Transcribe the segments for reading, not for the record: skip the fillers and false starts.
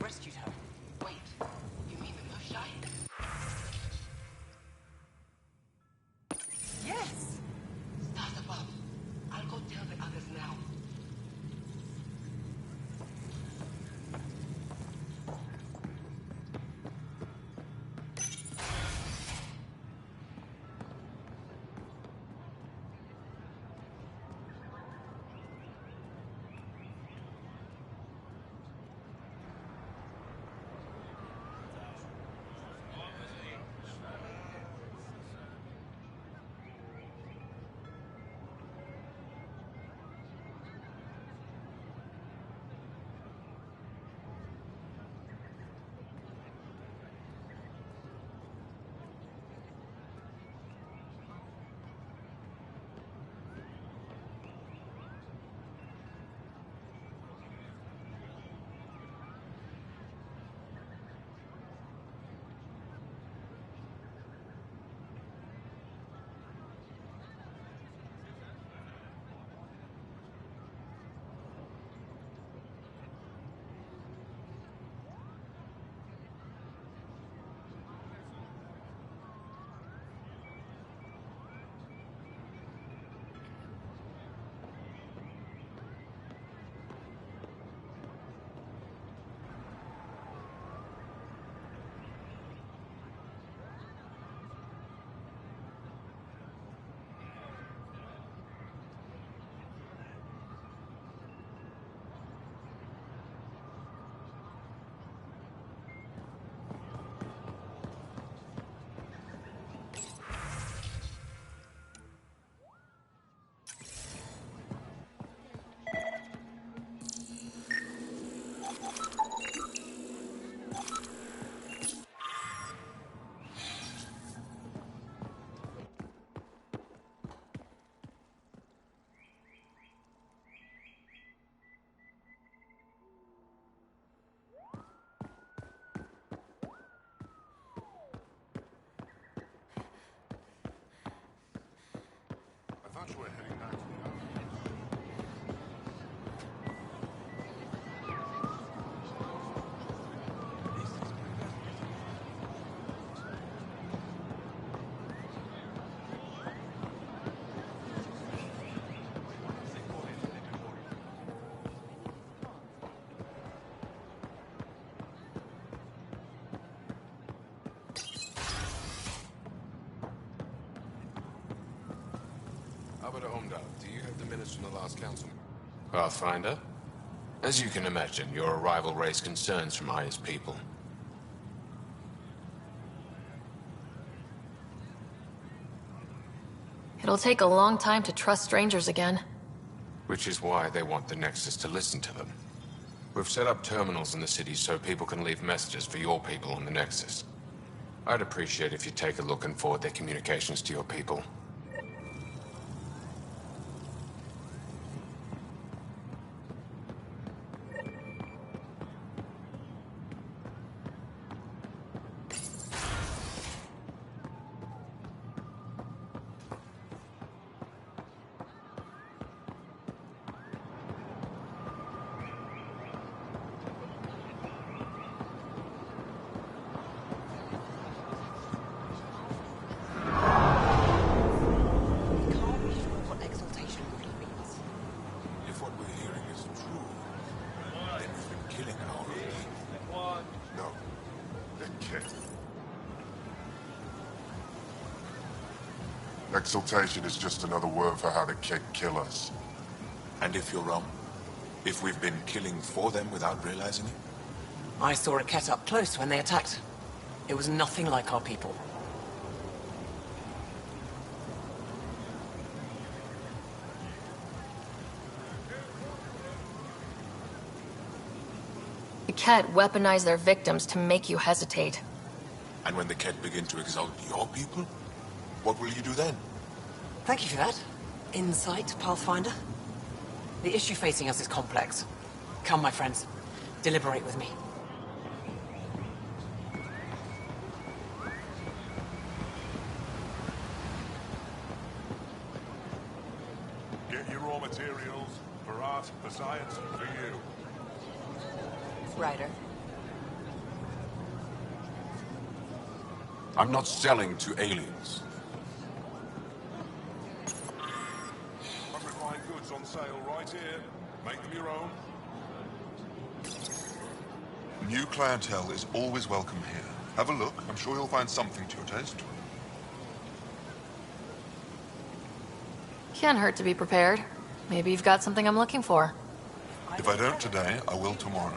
rescued her. Wait, you mean the Moshai? Yes! Stars above. I'll go tell the others now. I thought you were heading back to the island. Do you have the minutes from the last council? Pathfinder? As you can imagine, your arrival raised concerns from Aya's people. It'll take a long time to trust strangers again. Which is why they want the Nexus to listen to them. We've set up terminals in the city so people can leave messages for your people on the Nexus. I'd appreciate if you take a look and forward their communications to your people. Exaltation is just another word for how the Kett kill us. And if you're wrong? If we've been killing for them without realizing it? I saw a Kett up close when they attacked. It was nothing like our people. The Kett weaponize their victims to make you hesitate. And when the Kett begin to exalt your people? What will you do then? Thank you for that. Insight, Pathfinder. The issue facing us is complex. Come, my friends. Deliberate with me. Get your raw materials, for art, for science, for you. Ryder, I'm not selling to aliens. Unrefined goods on sale right here. Make them your own. New clientele is always welcome here. Have a look. I'm sure you'll find something to your taste. Can't hurt to be prepared. Maybe you've got something I'm looking for. If I don't today, I will tomorrow.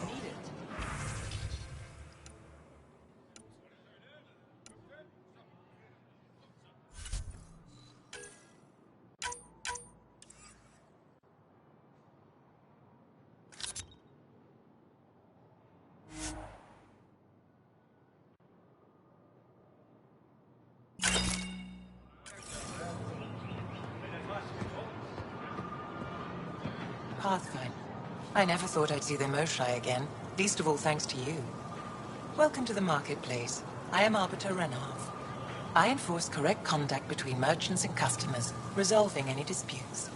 Pathfinder. I never thought I'd see the Moshai again, least of all thanks to you. Welcome to the marketplace. I am Arbiter Renharth. I enforce correct conduct between merchants and customers, resolving any disputes.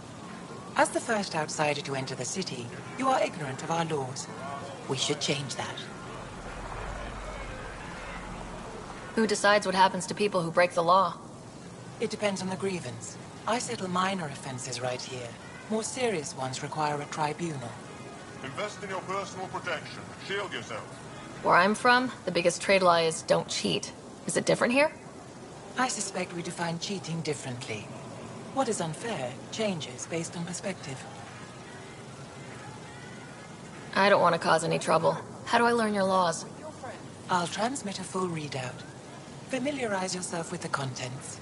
As the first outsider to enter the city, you are ignorant of our laws. We should change that. Who decides what happens to people who break the law? It depends on the grievance. I settle minor offenses right here. More serious ones require a tribunal. Invest in your personal protection. Shield yourself. Where I'm from, the biggest trade law is don't cheat. Is it different here? I suspect we define cheating differently. What is unfair changes based on perspective. I don't want to cause any trouble. How do I learn your laws? I'll transmit a full readout. Familiarize yourself with the contents.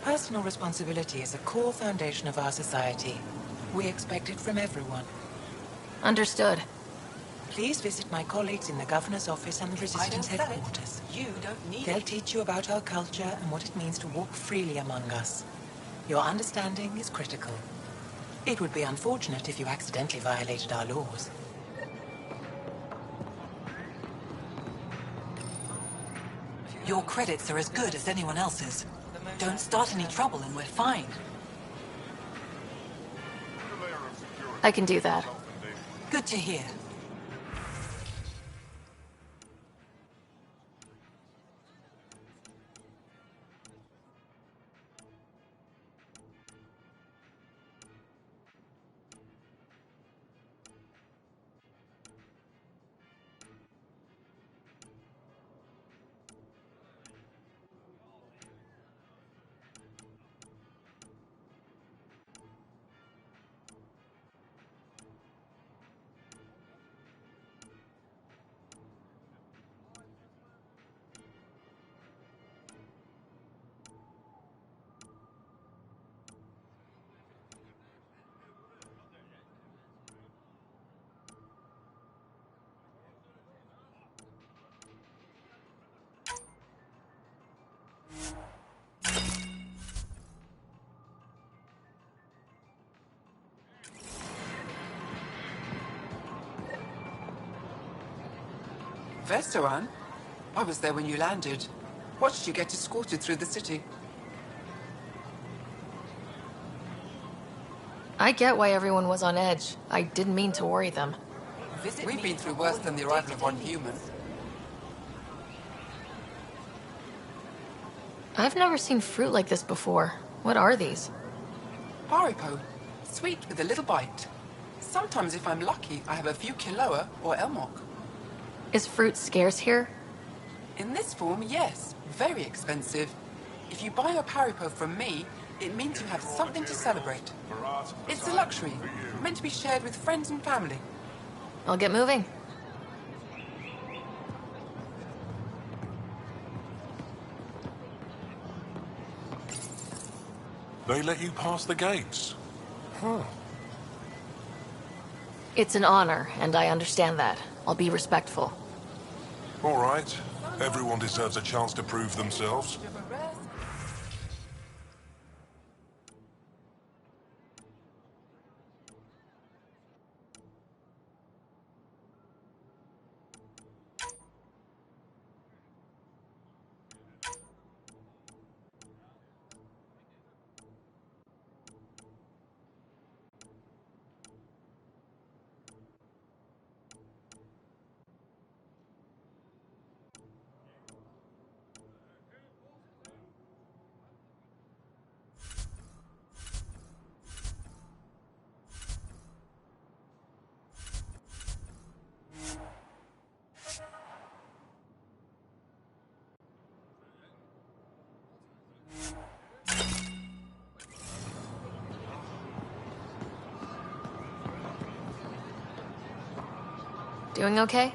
Personal responsibility is a core foundation of our society. We expect it from everyone. Understood. Please visit my colleagues in the Governor's office and the Resistance headquarters. You don't need They'll teach you about our culture and what it means to walk freely among us. Your understanding is critical. It would be unfortunate if you accidentally violated our laws. Your credits are as good as anyone else's. Don't start any trouble and we're fine. I can do that. Good to hear. Veteran? I was there when you landed. Watched you get escorted through the city. I get why everyone was on edge. I didn't mean to worry them. We've been through worse than the arrival of one human. I've never seen fruit like this before. What are these? Haripo. Sweet with a little bite. Sometimes if I'm lucky, I have a few Kiloa or Elmok. Is fruit scarce here? In this form, yes. Very expensive. If you buy a Haripo from me, it means you have something to celebrate. It's a luxury, meant to be shared with friends and family. I'll get moving. They let you pass the gates. Huh. It's an honor, and I understand that. I'll be respectful. All right. Everyone deserves a chance to prove themselves. Doing okay?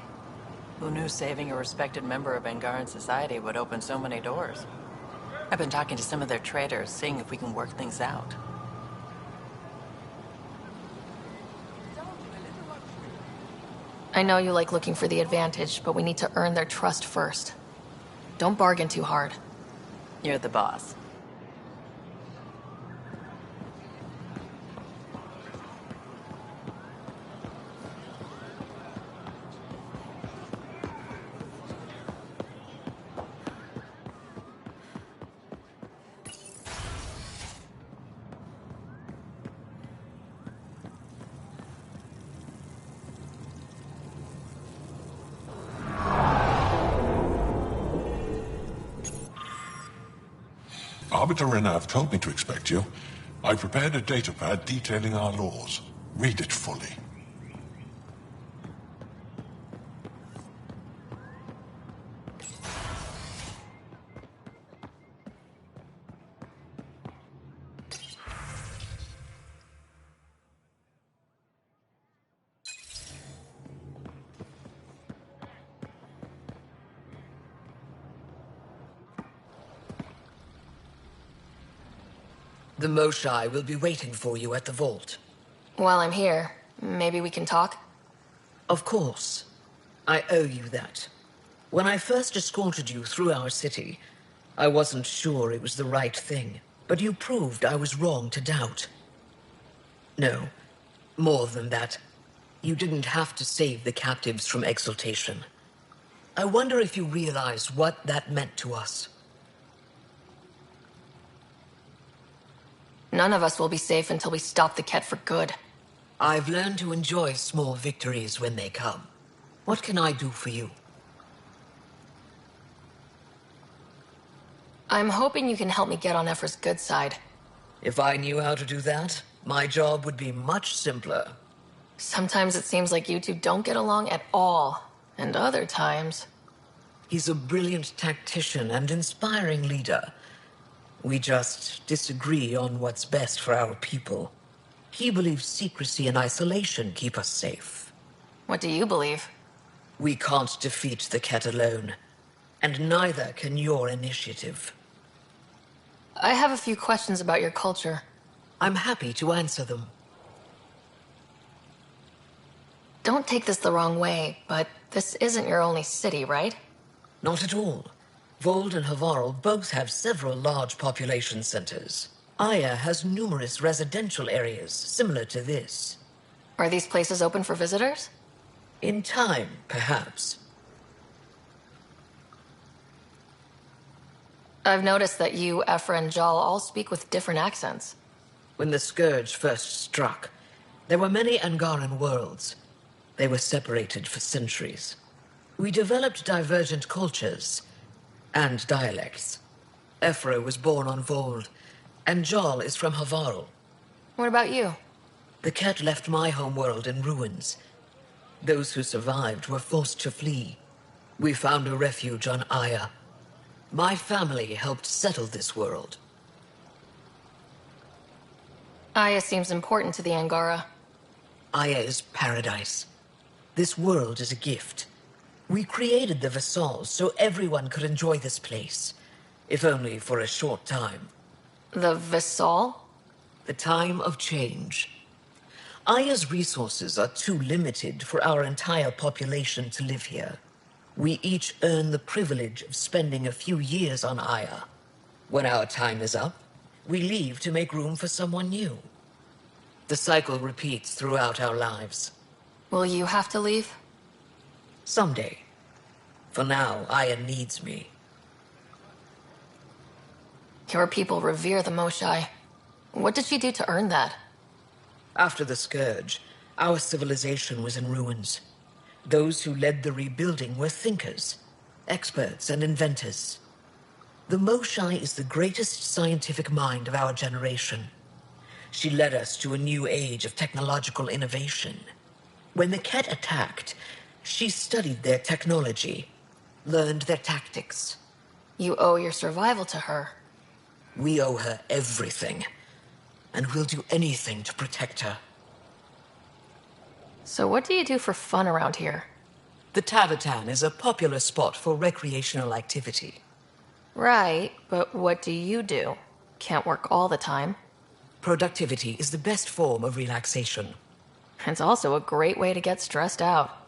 Who knew saving a respected member of Angaran society would open so many doors? I've been talking to some of their traders, seeing if we can work things out. I know you like looking for the advantage, but we need to earn their trust first. Don't bargain too hard. You're the boss. Arbiter Renav told me to expect you. I prepared a datapad detailing our laws. Read it fully. The Moshai will be waiting for you at the vault. While I'm here, maybe we can talk? Of course. I owe you that. When I first escorted you through our city, I wasn't sure it was the right thing, but you proved I was wrong to doubt. No, more than that. You didn't have to save the captives from exaltation. I wonder if you realize what that meant to us. None of us will be safe until we stop the Ket for good. I've learned to enjoy small victories when they come. What can I do for you? I'm hoping you can help me get on Ephra's good side. If I knew how to do that, my job would be much simpler. Sometimes it seems like you two don't get along at all, and other times... He's a brilliant tactician and inspiring leader. We just disagree on what's best for our people. He believes secrecy and isolation keep us safe. What do you believe? We can't defeat the Ket alone, and neither can your initiative. I have a few questions about your culture. I'm happy to answer them. Don't take this the wrong way, but this isn't your only city, right? Not at all. Vold and Havarl both have several large population centers. Aya has numerous residential areas similar to this. Are these places open for visitors? In time, perhaps. I've noticed that you, Ephra, and Jal all speak with different accents. When the Scourge first struck, there were many Angaran worlds. They were separated for centuries. We developed divergent cultures and dialects. Ephra was born on Vold, and Jal is from Havarl. What about you? The Ket left my homeworld in ruins. Those who survived were forced to flee. We found a refuge on Aya. My family helped settle this world. Aya seems important to the Angara. Aya is paradise. This world is a gift. We created the Vassals so everyone could enjoy this place, if only for a short time. The Vassal? The time of change. Aya's resources are too limited for our entire population to live here. We each earn the privilege of spending a few years on Aya. When our time is up, we leave to make room for someone new. The cycle repeats throughout our lives. Will you have to leave? Someday. For now, Aya needs me. Your people revere the Moshai. What did she do to earn that? After the Scourge, our civilization was in ruins. Those who led the rebuilding were thinkers, experts and inventors. The Moshai is the greatest scientific mind of our generation. She led us to a new age of technological innovation. When the Ket attacked, she studied their technology, learned their tactics. You owe your survival to her. We owe her everything, and we'll do anything to protect her. So what do you do for fun around here? The Tavatan is a popular spot for recreational activity. Right, but what do you do? Can't work all the time. Productivity is the best form of relaxation. It's also a great way to get stressed out.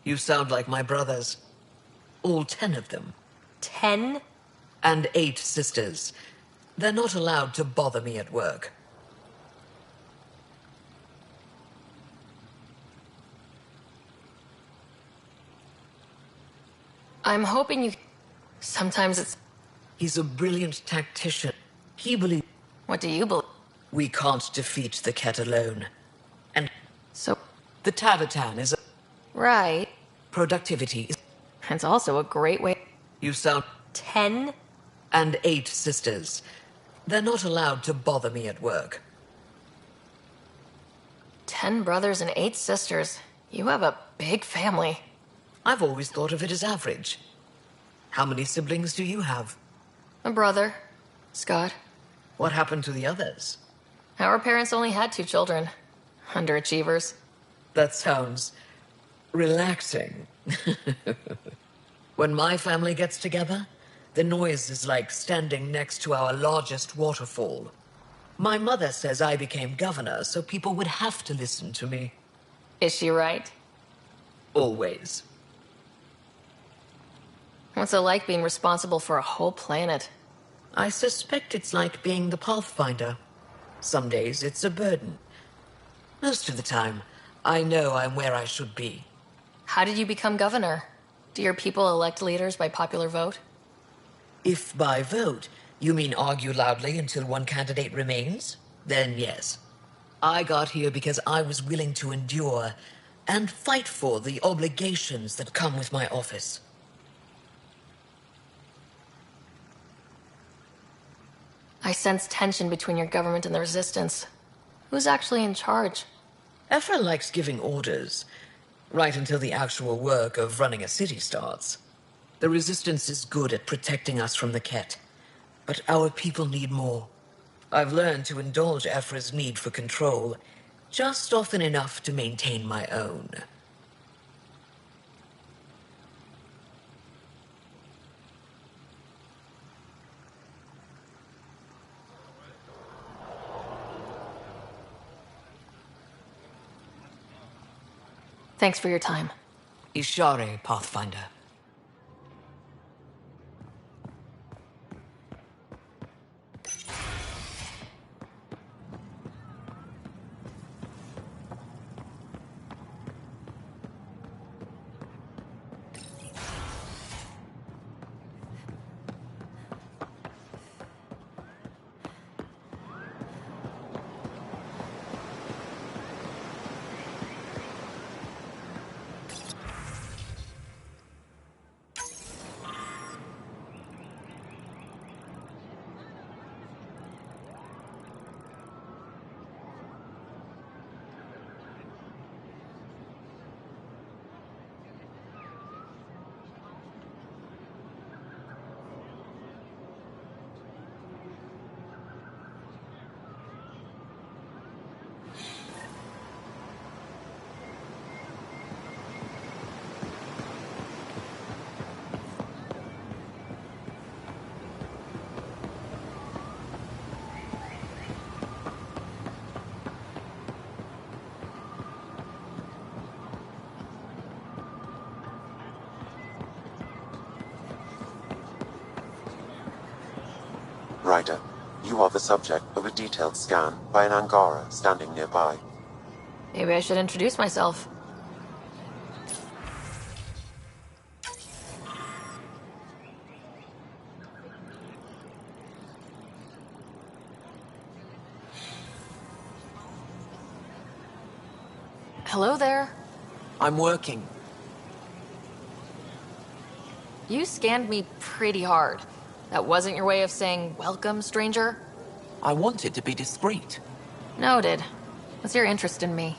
You sound like my brothers. All 10 of them. 10? And 8 sisters. They're not allowed to bother me at work. I'm hoping you... Sometimes it's... He's a brilliant tactician. He believes... What do you believe? We can't defeat the Ket alone. And So... the Tavatan is a... Right. Productivity is... It's also a great way... You sound... 10? And 8 sisters. They're not allowed to bother me at work. 10 brothers and 8 sisters. You have a big family. I've always thought of it as average. How many siblings do you have? A brother, Scott. What happened to the others? Our parents only had 2 children. Underachievers. That sounds... relaxing. When my family gets together, the noise is like standing next to our largest waterfall. My mother says I became governor, so people would have to listen to me. Is she right? Always. What's it like being responsible for a whole planet? I suspect it's like being the Pathfinder. Some days it's a burden. Most of the time, I know I'm where I should be. How did you become governor? Do your people elect leaders by popular vote? If by vote you mean argue loudly until one candidate remains, then yes. I got here because I was willing to endure and fight for the obligations that come with my office. I sense tension between your government and the Resistance. Who's actually in charge? Ephra likes giving orders, right until the actual work of running a city starts. The Resistance is good at protecting us from the Ket, but our people need more. I've learned to indulge Ephra's need for control, just often enough to maintain my own. Thanks for your time. Ishare, Pathfinder. Ryder, you are the subject of a detailed scan by an Angara standing nearby. Maybe I should introduce myself. Hello there. I'm working. You scanned me pretty hard. That wasn't your way of saying, welcome, stranger? I wanted to be discreet. Noted. What's your interest in me?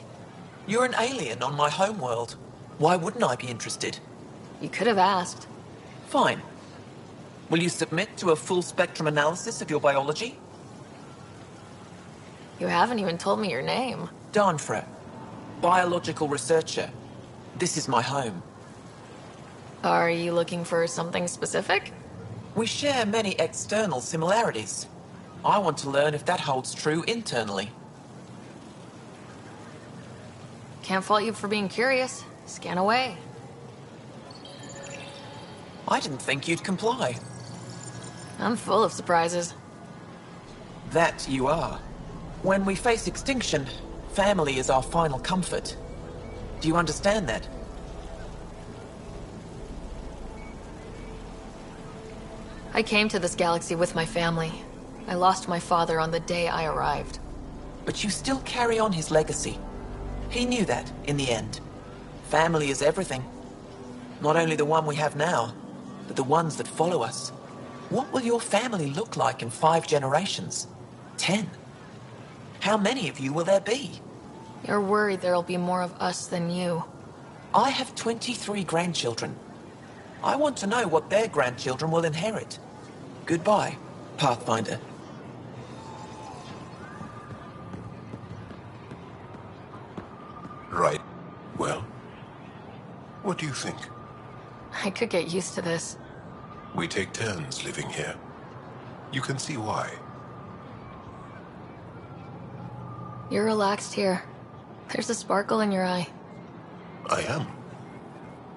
You're an alien on my homeworld. Why wouldn't I be interested? You could have asked. Fine. Will you submit to a full spectrum analysis of your biology? You haven't even told me your name. Darnfra. Biological researcher. This is my home. Are you looking for something specific? We share many external similarities. I want to learn if that holds true internally. Can't fault you for being curious. Scan away. I didn't think you'd comply. I'm full of surprises. That you are. When we face extinction, family is our final comfort. Do you understand that? I came to this galaxy with my family. I lost my father on the day I arrived. But you still carry on his legacy. He knew that, in the end. Family is everything. Not only the one we have now, but the ones that follow us. What will your family look like in 5 generations? 10? How many of you will there be? You're worried there'll be more of us than you. I have 23 grandchildren. I want to know what their grandchildren will inherit. Goodbye, Pathfinder. Right. Well, what do you think? I could get used to this. We take turns living here. You can see why. You're relaxed here. There's a sparkle in your eye. I am.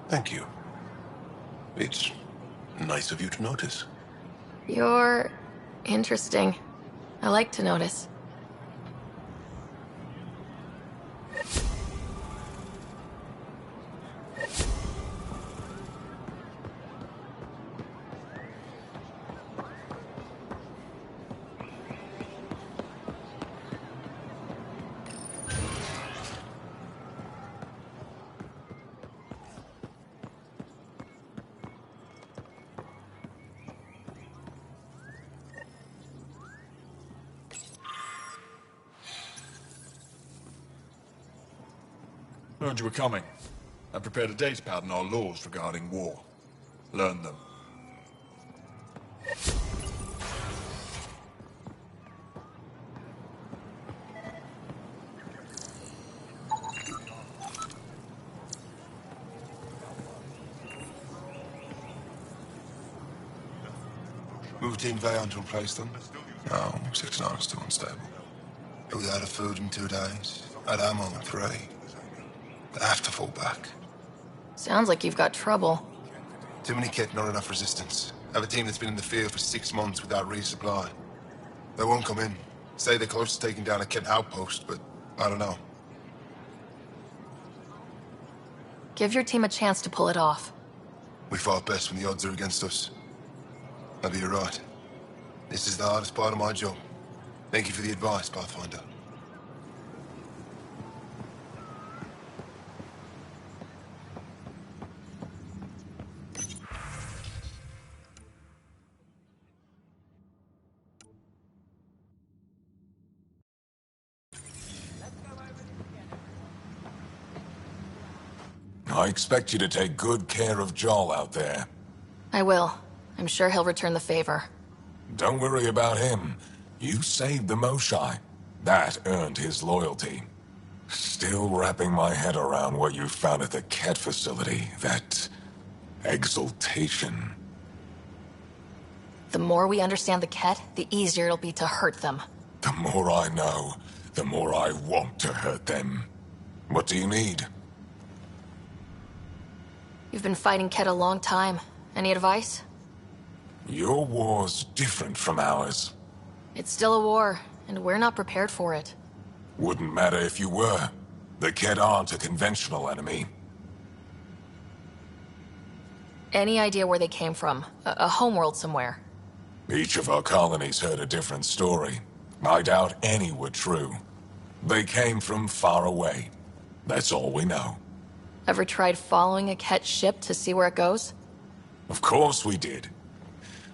Thank you. It's nice of you to notice. You're interesting. I like to notice. Heard you were coming. I prepared a datapad on our laws regarding war. Learn them. Move Team Veon to replace them? No, 6-9 is still unstable. It was out of food in 2 days. Out of ammo in 3. They have to fall back. Sounds like you've got trouble. Too many kit, not enough resistance. I have a team that's been in the field for 6 months without resupply. They won't come in. Say they're close to taking down a kit outpost, but I don't know. Give your team a chance to pull it off. We fought best when the odds are against us. Maybe you're right. This is the hardest part of my job. Thank you for the advice, Pathfinder. I expect you to take good care of Joel out there. I will. I'm sure he'll return the favor. Don't worry about him. You saved the Moshai. That earned his loyalty. Still wrapping my head around what you found at the Ket facility. That exaltation. The more we understand the Ket, the easier it'll be to hurt them. The more I know, the more I want to hurt them. What do you need? You've been fighting Ket a long time. Any advice? Your war's different from ours. It's still a war, and we're not prepared for it. Wouldn't matter if you were. The Ket aren't a conventional enemy. Any idea where they came from? A homeworld somewhere? Each of our colonies heard a different story. I doubt any were true. They came from far away. That's all we know. Ever tried following a Ket ship to see where it goes? Of course we did.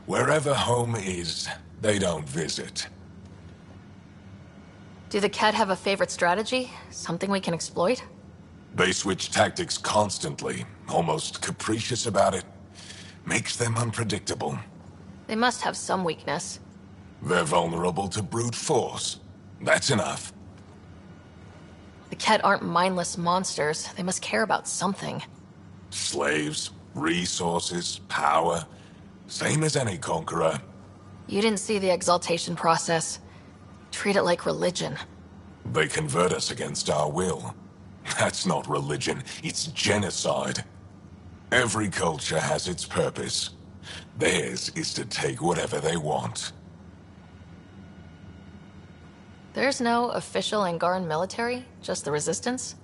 Wherever home is, they don't visit. Do the Ket have a favorite strategy? Something we can exploit? They switch tactics constantly, almost capricious about it. Makes them unpredictable. They must have some weakness. They're vulnerable to brute force. That's enough. The Ket aren't mindless monsters. They must care about something. Slaves, Resources, power, same as any conqueror. You didn't see the exaltation process. Treat it like religion. They convert us against our will. That's not religion, it's genocide. Every culture has its purpose. Theirs is to take whatever they want. There's no official Angaran military, just the Resistance?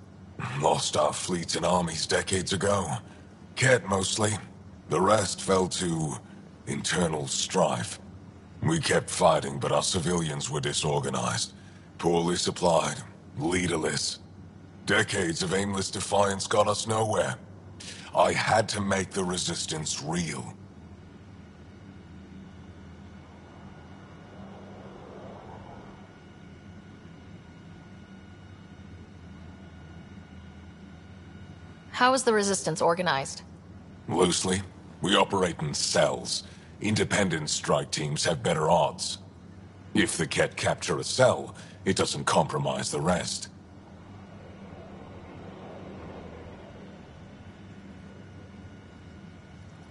Lost our fleets and armies decades ago. Ket mostly. The rest fell to internal strife. We kept fighting, but our civilians were disorganized. Poorly supplied, leaderless. Decades of aimless defiance got us nowhere. I had to make the Resistance real. How is the Resistance organized? Loosely, we operate in cells. Independent strike teams have better odds. If the Ket capture a cell, it doesn't compromise the rest.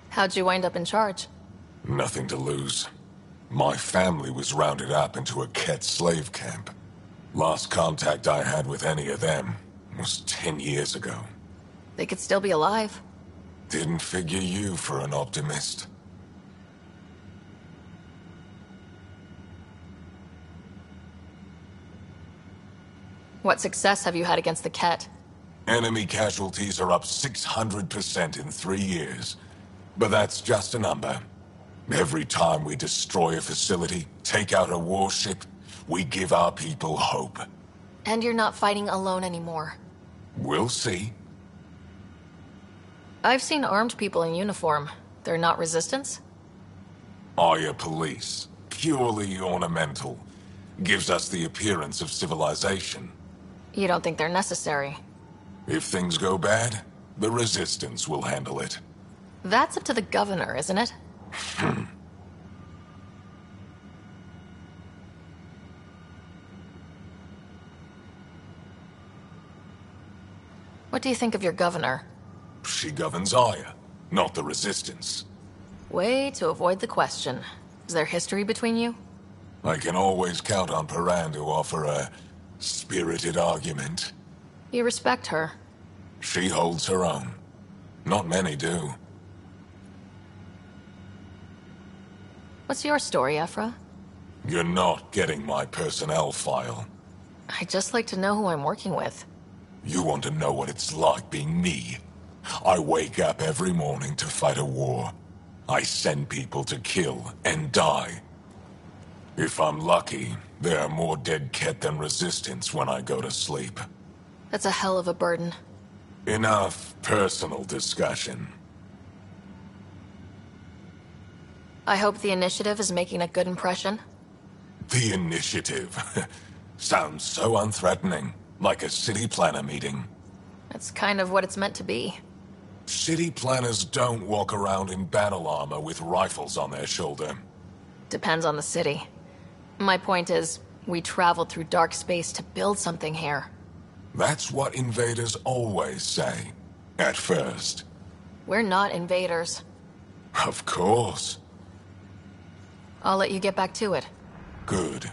How'd you wind up in charge? Nothing to lose. My family was rounded up into a Ket slave camp. Last contact I had with any of them was 10 years ago. They could still be alive. Didn't figure you for an optimist. What success have you had against the Ket? Enemy casualties are up 600% in 3 years. But that's just a number. Every time we destroy a facility, take out a warship, we give our people hope. And you're not fighting alone anymore. We'll see. I've seen armed people in uniform. They're not Resistance? Aya police. Purely ornamental. Gives us the appearance of civilization. You don't think they're necessary? If things go bad, the Resistance will handle it. That's up to the governor, isn't it? What do you think of your governor? She governs Aya, not the Resistance. Way to avoid the question. Is there history between you? I can always count on Paran to offer a spirited argument. You respect her. She holds her own. Not many do. What's your story, Ephra? You're not getting my personnel file. I'd just like to know who I'm working with. You want to know what it's like being me? I wake up every morning to fight a war. I send people to kill and die. If I'm lucky, there are more dead Ket than Resistance when I go to sleep. That's a hell of a burden. Enough personal discussion. I hope the initiative is making a good impression. The initiative. Sounds so unthreatening, like a city planner meeting. That's kind of what it's meant to be. City planners don't walk around in battle armor with rifles on their shoulder. Depends on the city. My point is, we traveled through dark space to build something here. That's what invaders always say. At first. We're not invaders. Of course. I'll let you get back to it. Good.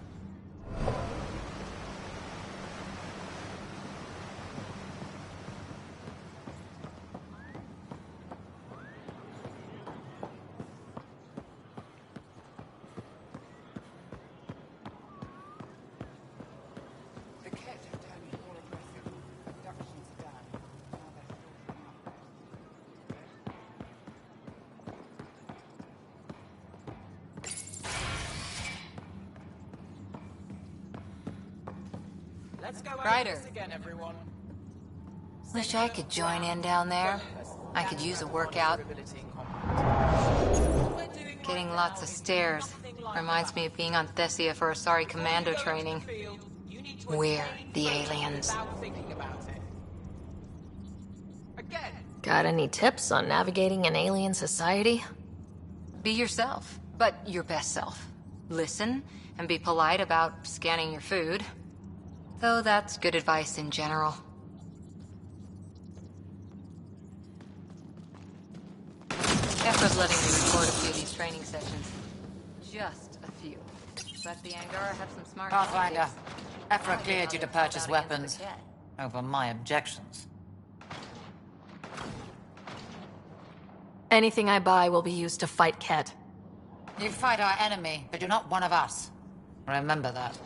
Ryder. Wish I could join in down there. I could use a workout. Getting lots of stairs. Reminds me of being on Thessia for Asari commando training. We're the aliens. Got any tips on navigating an alien society? Be yourself, but your best self. Listen, and be polite about scanning your food. Though that's good advice in general. training sessions. Just a few. But the Angara have some smart Pathfinder, tactics. Ephra cleared you to purchase weapons. Over my objections. Anything I buy will be used to fight Ket. You fight our enemy, but you're not one of us. Remember that.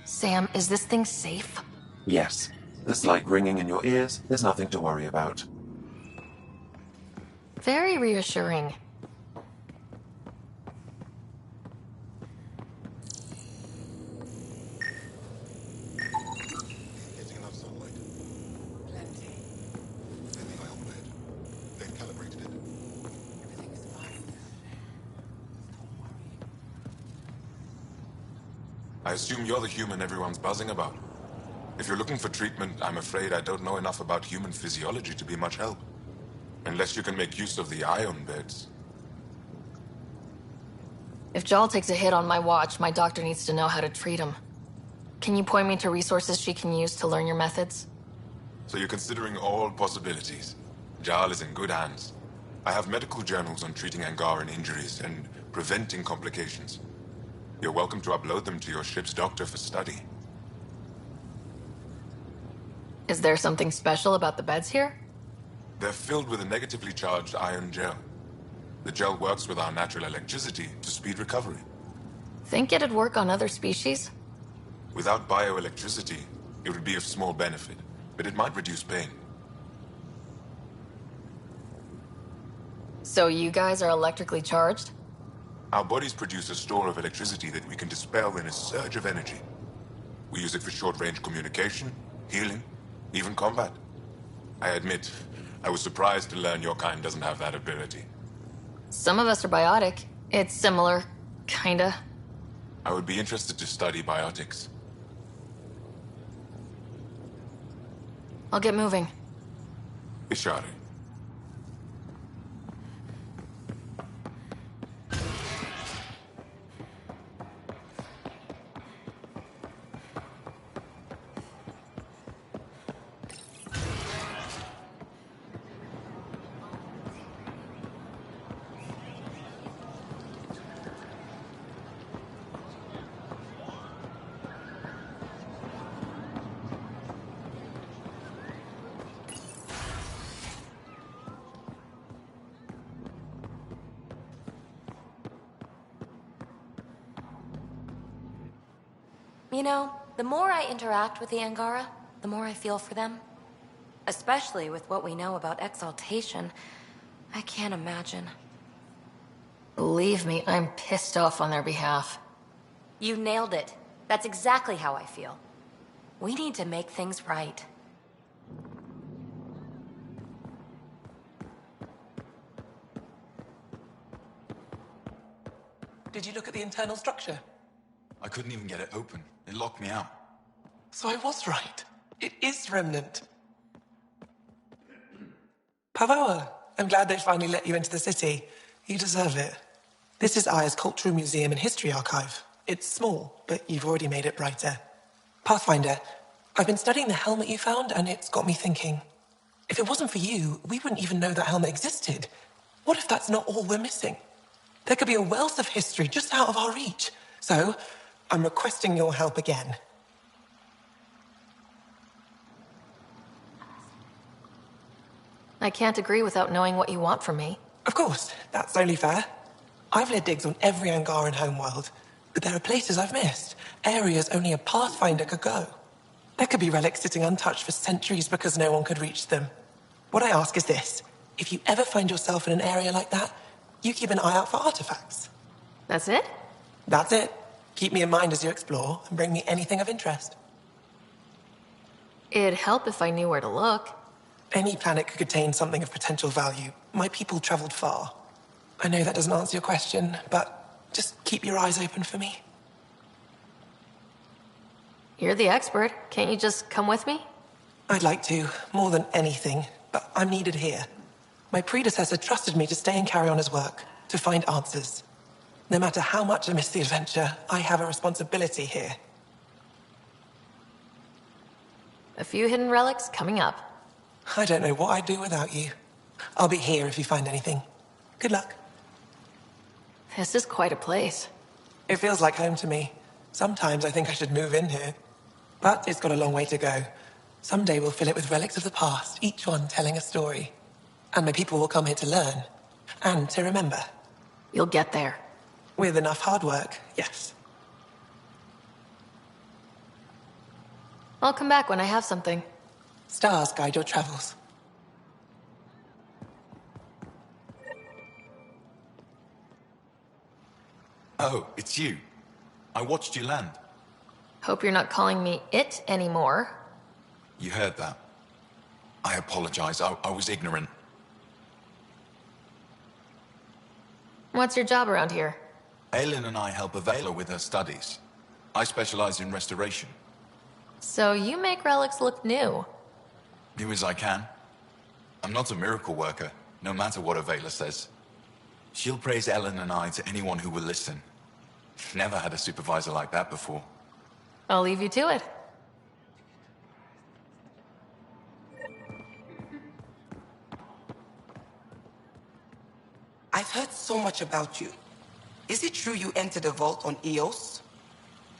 Sam, is this thing safe? Yes. The slight ringing in your ears is nothing to worry about. Very reassuring. Getting enough sunlight? Plenty. Then the ion bed. They've calibrated it. Everything's fine. Don't worry. I assume you're the human everyone's buzzing about. If you're looking for treatment, I'm afraid I don't know enough about human physiology to be much help. Unless you can make use of the ion beds. If Jal takes a hit on my watch, my doctor needs to know how to treat him. Can you point me to resources she can use to learn your methods? So you're considering all possibilities. Jal is in good hands. I have medical journals on treating Angaran injuries and preventing complications. You're welcome to upload them to your ship's doctor for study. Is there something special about the beds here? They're filled with a negatively charged ion gel. The gel works with our natural electricity to speed recovery. Think it'd work on other species? Without bioelectricity, it would be of small benefit, but it might reduce pain. So you guys are electrically charged? Our bodies produce a store of electricity that we can dispel in a surge of energy. We use it for short-range communication, healing, even combat. I admit, I was surprised to learn your kind doesn't have that ability. Some of us are biotic. It's similar, kinda. I would be interested to study biotics. I'll get moving. Ishari. You know, the more I interact with the Angara, the more I feel for them. Especially with what we know about exaltation. I can't imagine. Believe me, I'm pissed off on their behalf. You nailed it. That's exactly how I feel. We need to make things right. Did you look at the internal structure? I couldn't even get it open. It locked me out. So I was right. It is Remnant. Pavoa, I'm glad they finally let you into the city. You deserve it. This is Aya's Cultural Museum and History Archive. It's small, but you've already made it brighter. Pathfinder, I've been studying the helmet you found, and it's got me thinking. If it wasn't for you, we wouldn't even know that helmet existed. What if that's not all we're missing? There could be a wealth of history just out of our reach. So, I'm requesting your help again. I can't agree without knowing what you want from me. Of course, that's only fair. I've led digs on every Angaran homeworld, but there are places I've missed, areas only a Pathfinder could go. There could be relics sitting untouched for centuries because no one could reach them. What I ask is this: if you ever find yourself in an area like that, you keep an eye out for artifacts. That's it? That's it. Keep me in mind as you explore, and bring me anything of interest. It'd help if I knew where to look. Any planet could contain something of potential value. My people traveled far. I know that doesn't answer your question, but just keep your eyes open for me. You're the expert. Can't you just come with me? I'd like to, more than anything, but I'm needed here. My predecessor trusted me to stay and carry on his work, to find answers. No matter how much I miss the adventure, I have a responsibility here. A few hidden relics coming up. I don't know what I'd do without you. I'll be here if you find anything. Good luck. This is quite a place. It feels like home to me. Sometimes I think I should move in here. But it's got a long way to go. Someday we'll fill it with relics of the past, each one telling a story. And my people will come here to learn. And to remember. You'll get there. With enough hard work, yes. I'll come back when I have something. Stars guide your travels. Oh, it's you. I watched you land. Hope you're not calling me it anymore. You heard that. I apologize. I was ignorant. What's your job around here? Aylin and I help Avela with her studies. I specialize in restoration. So you make relics look new. New as I can. I'm not a miracle worker, no matter what Avela says. She'll praise Ellen and I to anyone who will listen. Never had a supervisor like that before. I'll leave you to it. I've heard so much about you. Is it true you entered a vault on Eos?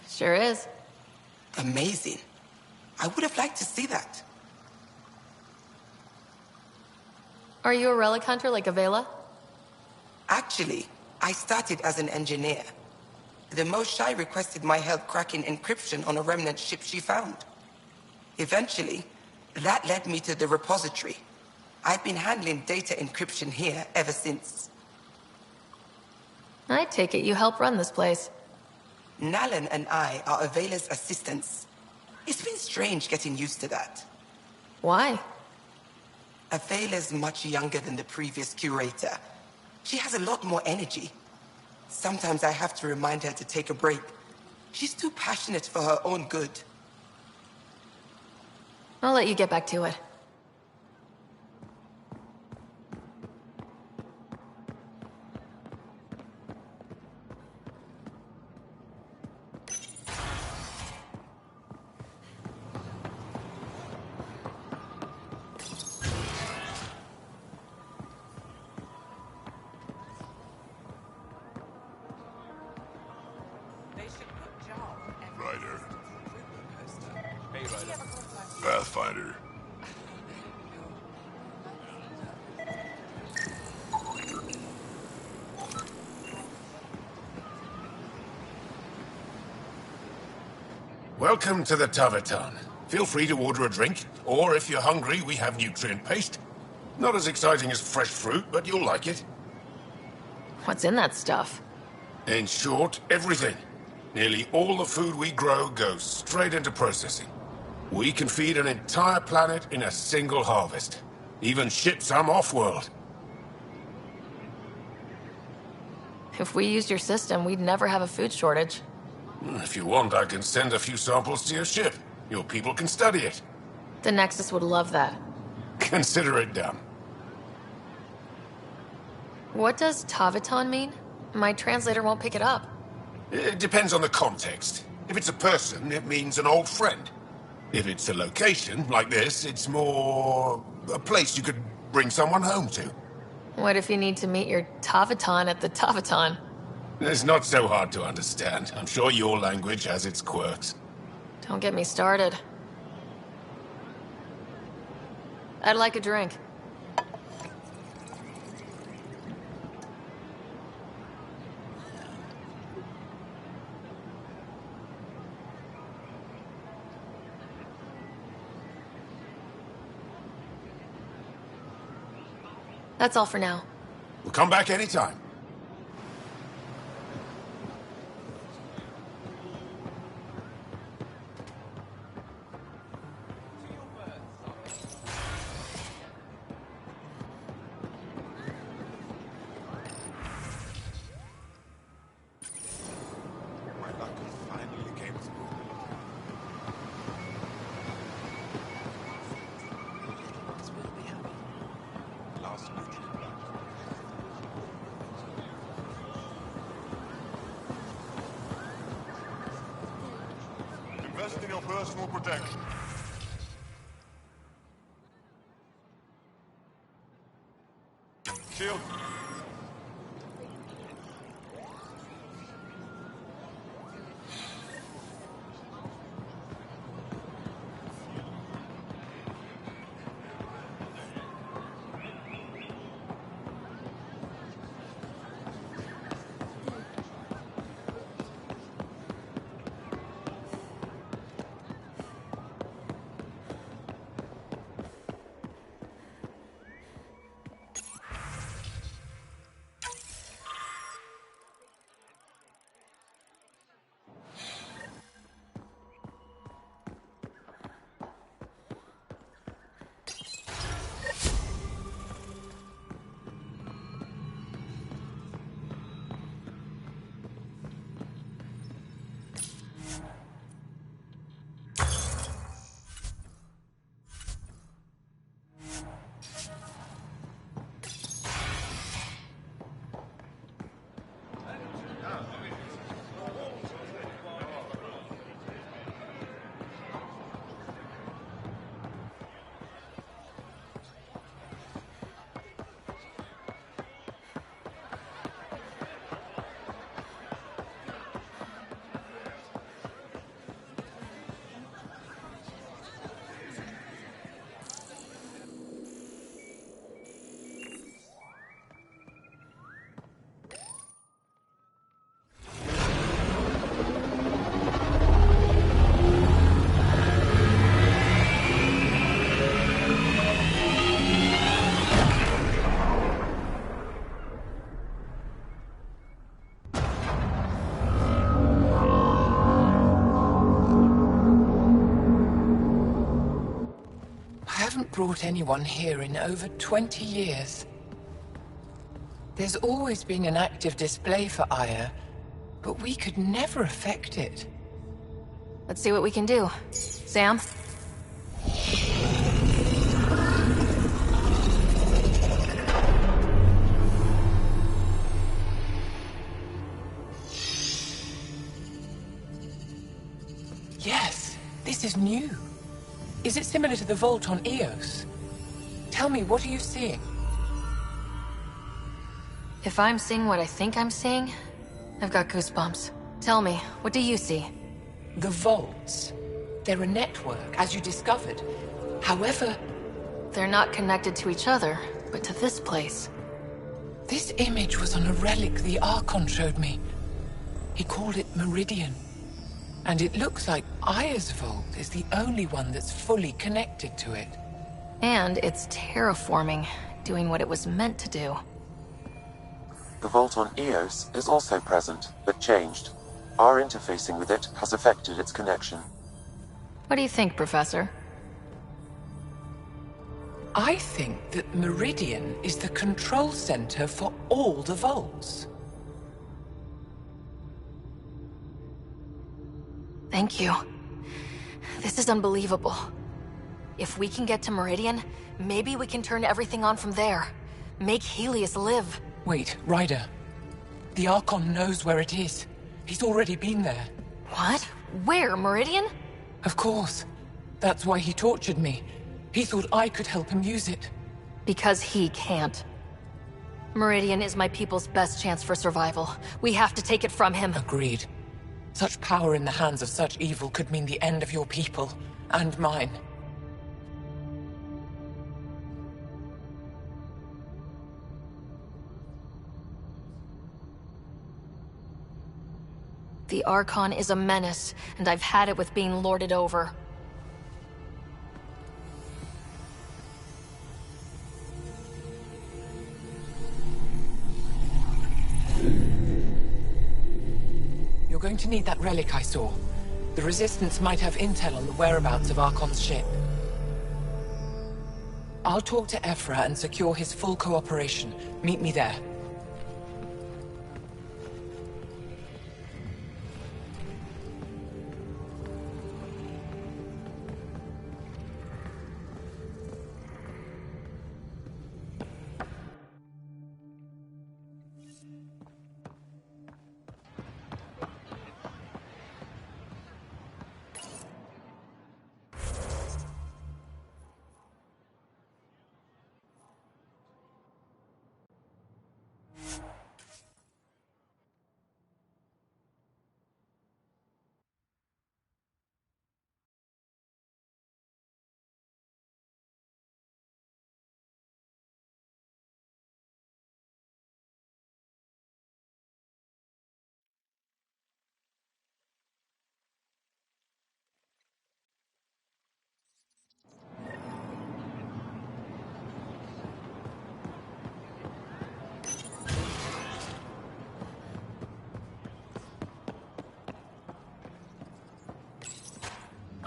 Sure is. Amazing. I would have liked to see that. Are you a relic hunter like Avela? Actually, I started as an engineer. The Moshai requested my help cracking encryption on a remnant ship she found. Eventually, that led me to the repository. I've been handling data encryption here ever since. I take it you help run this place. Nalan and I are Avela's assistants. It's been strange getting used to that. Why? Avela's much younger than the previous curator. She has a lot more energy. Sometimes I have to remind her to take a break. She's too passionate for her own good. I'll let you get back to it. Ryder. Hey, Ryder. Pathfinder. Welcome to the Taverton. Feel free to order a drink, or if you're hungry, we have nutrient paste. Not as exciting as fresh fruit, but you'll like it. What's in that stuff? In short, everything. Nearly all the food we grow goes straight into processing. We can feed an entire planet in a single harvest. Even ship some off-world. If we used your system, we'd never have a food shortage. If you want, I can send a few samples to your ship. Your people can study it. The Nexus would love that. Consider it done. What does Taviton mean? My translator won't pick it up. It depends on the context. If it's a person, it means an old friend. If it's a location, like this, it's more... a place you could bring someone home to. What if you need to meet your Taviton at the Taviton? It's not so hard to understand. I'm sure your language has its quirks. Don't get me started. I'd like a drink. That's all for now. We'll come back anytime. Invest in your personal protection. Shield. Brought anyone here in over 20 years. There's always been an active display for Aya, but we could never affect it. Let's see what we can do. Sam? Yes, this is new. Is it similar to the vault on Eos? Tell me, what are you seeing? If I'm seeing what I think I'm seeing, I've got goosebumps. Tell me, what do you see? The vaults. They're a network, as you discovered. However... They're not connected to each other, but to this place. This image was on a relic the Archon showed me. He called it Meridian. And it looks like Aya's vault is the only one that's fully connected to it. And it's terraforming, doing what it was meant to do. The vault on Eos is also present, but changed. Our interfacing with it has affected its connection. What do you think, Professor? I think that Meridian is the control center for all the vaults. Thank you. This is unbelievable. If we can get to Meridian, maybe we can turn everything on from there. Make Helios live. Wait, Ryder. The Archon knows where it is. He's already been there. What? Where, Meridian? Of course. That's why he tortured me. He thought I could help him use it. Because he can't. Meridian is my people's best chance for survival. We have to take it from him. Agreed. Such power in the hands of such evil could mean the end of your people, and mine. The Archon is a menace, and I've had it with being lorded over. You're going to need that relic I saw. The Resistance might have intel on the whereabouts of Archon's ship. I'll talk to Ephra and secure his full cooperation. Meet me there.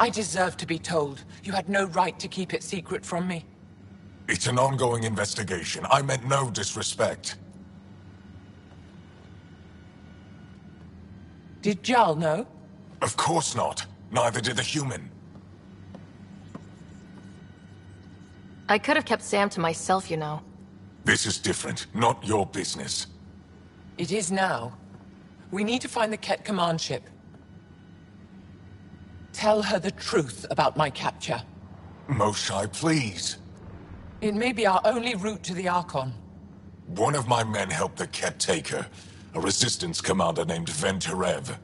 I deserve to be told. You had no right to keep it secret from me. It's an ongoing investigation. I meant no disrespect. Did Jarl know? Of course not. Neither did the human. I could have kept Sam to myself, you know. This is different. Not your business. It is now. We need to find the Ket command ship. Tell her the truth about my capture. Moshai, please. It may be our only route to the Archon. One of my men helped the Ket take her. A Resistance commander named Venterev.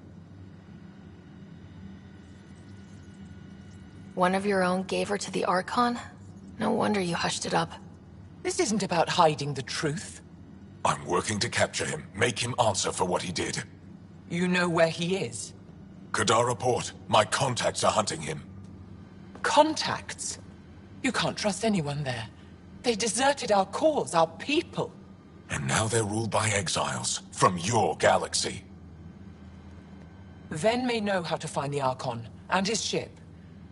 One of your own gave her to the Archon? No wonder you hushed it up. This isn't about hiding the truth. I'm working to capture him. Make him answer for what he did. You know where he is? Kadara Port. My contacts are hunting him. Contacts? You can't trust anyone there. They deserted our cause, our people. And now they're ruled by exiles from your galaxy. Ven may know how to find the Archon and his ship.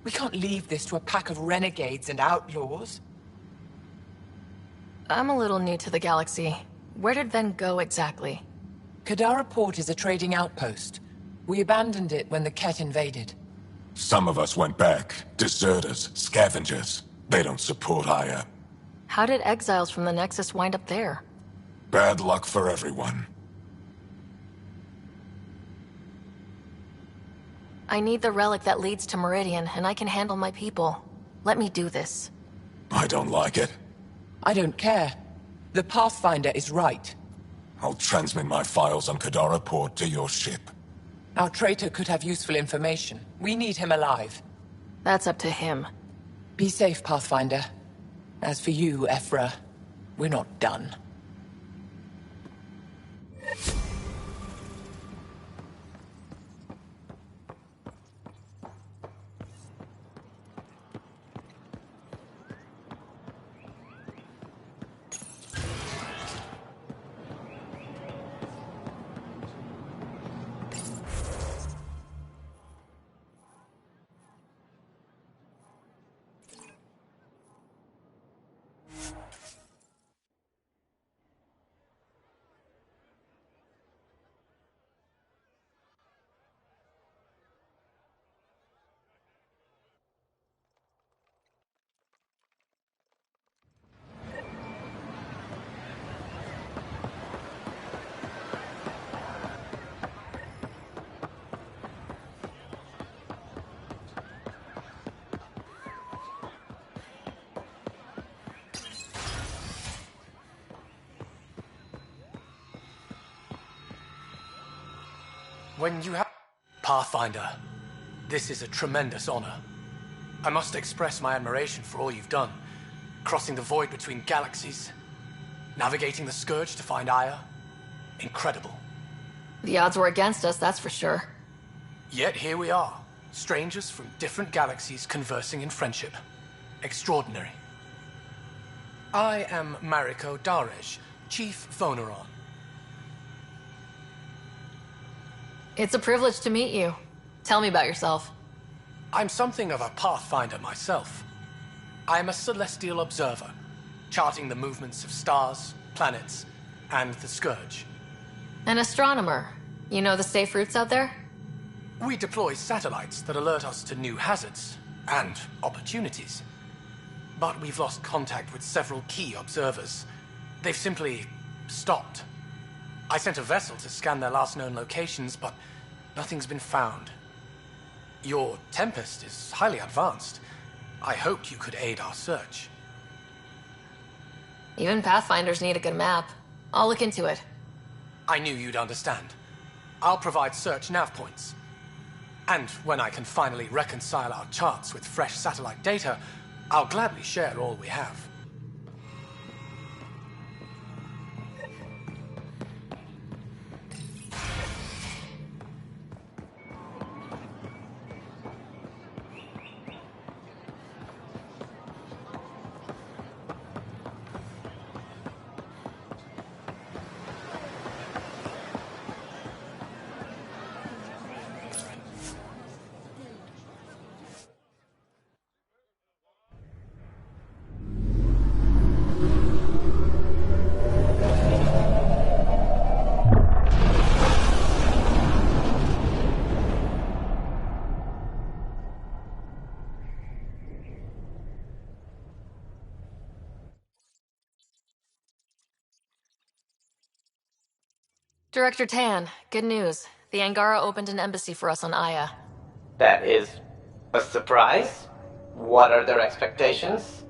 We can't leave this to a pack of renegades and outlaws. I'm a little new to the galaxy. Where did Ven go exactly? Kadara Port is a trading outpost. We abandoned it when the Ket invaded. Some of us went back. Deserters, scavengers. They don't support Aya. How did exiles from the Nexus wind up there? Bad luck for everyone. I need the relic that leads to Meridian, and I can handle my people. Let me do this. I don't like it. I don't care. The Pathfinder is right. I'll transmit my files on Kadara Port to your ship. Our traitor could have useful information. We need him alive. That's up to him. Be safe, Pathfinder. As for you, Ephra, we're not done. When you have... Pathfinder, this is a tremendous honor. I must express my admiration for all you've done. Crossing the void between galaxies, navigating the Scourge to find Aya. Incredible. The odds were against us, that's for sure. Yet here we are, strangers from different galaxies conversing in friendship. Extraordinary. I am Mariko Darej, Chief Voneron. It's a privilege to meet you. Tell me about yourself. I'm something of a pathfinder myself. I am a celestial observer, charting the movements of stars, planets, and the Scourge. An astronomer. You know the safe routes out there? We deploy satellites that alert us to new hazards and opportunities. But we've lost contact with several key observers. They've simply stopped. I sent a vessel to scan their last known locations, but nothing's been found. Your Tempest is highly advanced. I hoped you could aid our search. Even Pathfinders need a good map. I'll look into it. I knew you'd understand. I'll provide search nav points. And when I can finally reconcile our charts with fresh satellite data, I'll gladly share all we have. Director Tan, good news. The Angara opened an embassy for us on Aya. That is a surprise? What are their expectations?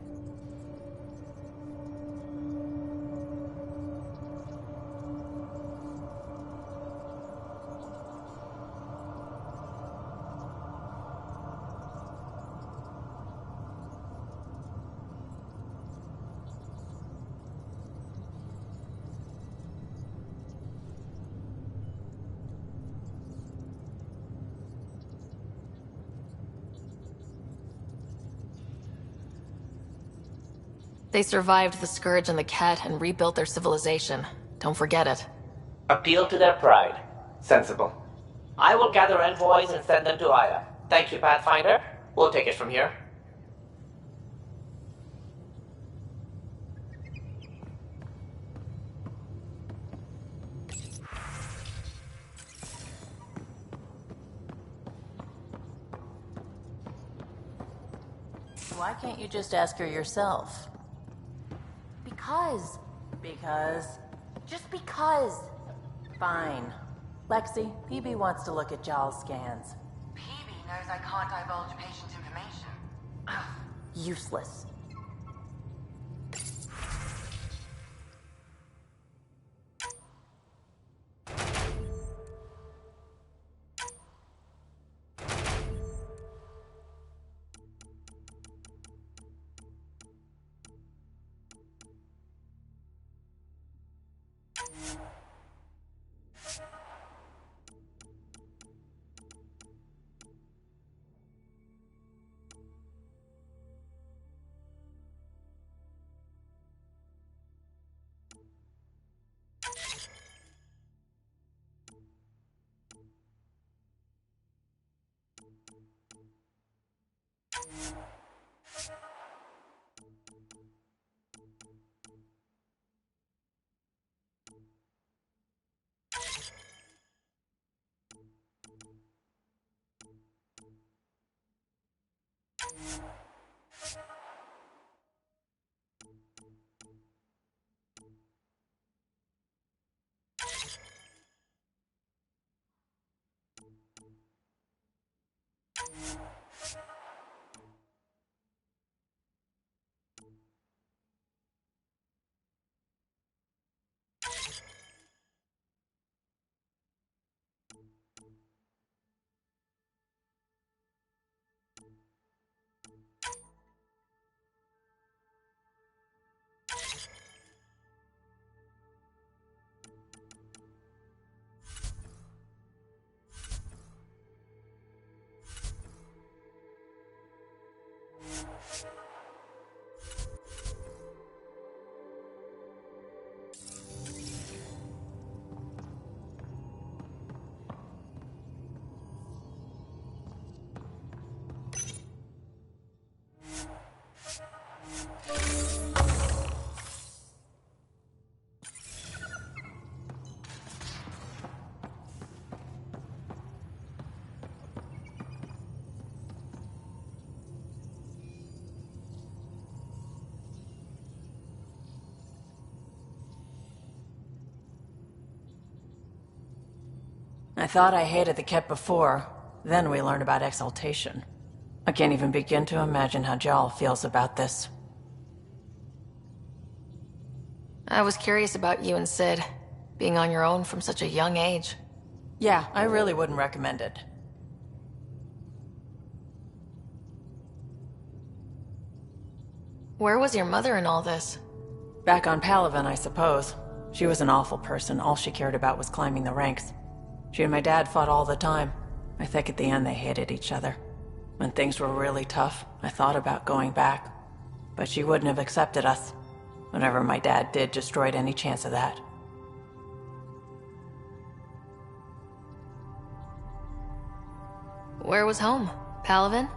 They survived the Scourge and the Ket and rebuilt their civilization. Don't forget it. Appeal to their pride. Sensible. I will gather envoys and send them to Aya. Thank you, Pathfinder. We'll take it from here. Why can't you just ask her yourself? Because. Because? Just because. Fine. Lexi, PB wants to look at Jal's scans. PB knows I can't divulge patient information. Useless. I thought I hated the Ket before. Then we learned about exaltation. I can't even begin to imagine how Jal feels about this. I was curious about you and Sid, being on your own from such a young age. Yeah, I really wouldn't recommend it. Where was your mother in all this? Back on Palaven, I suppose. She was an awful person. All she cared about was climbing the ranks. She and my dad fought all the time. I think at the end they hated each other. When things were really tough, I thought about going back. But she wouldn't have accepted us. Whatever my dad did destroyed any chance of that. Where was home? Palaven?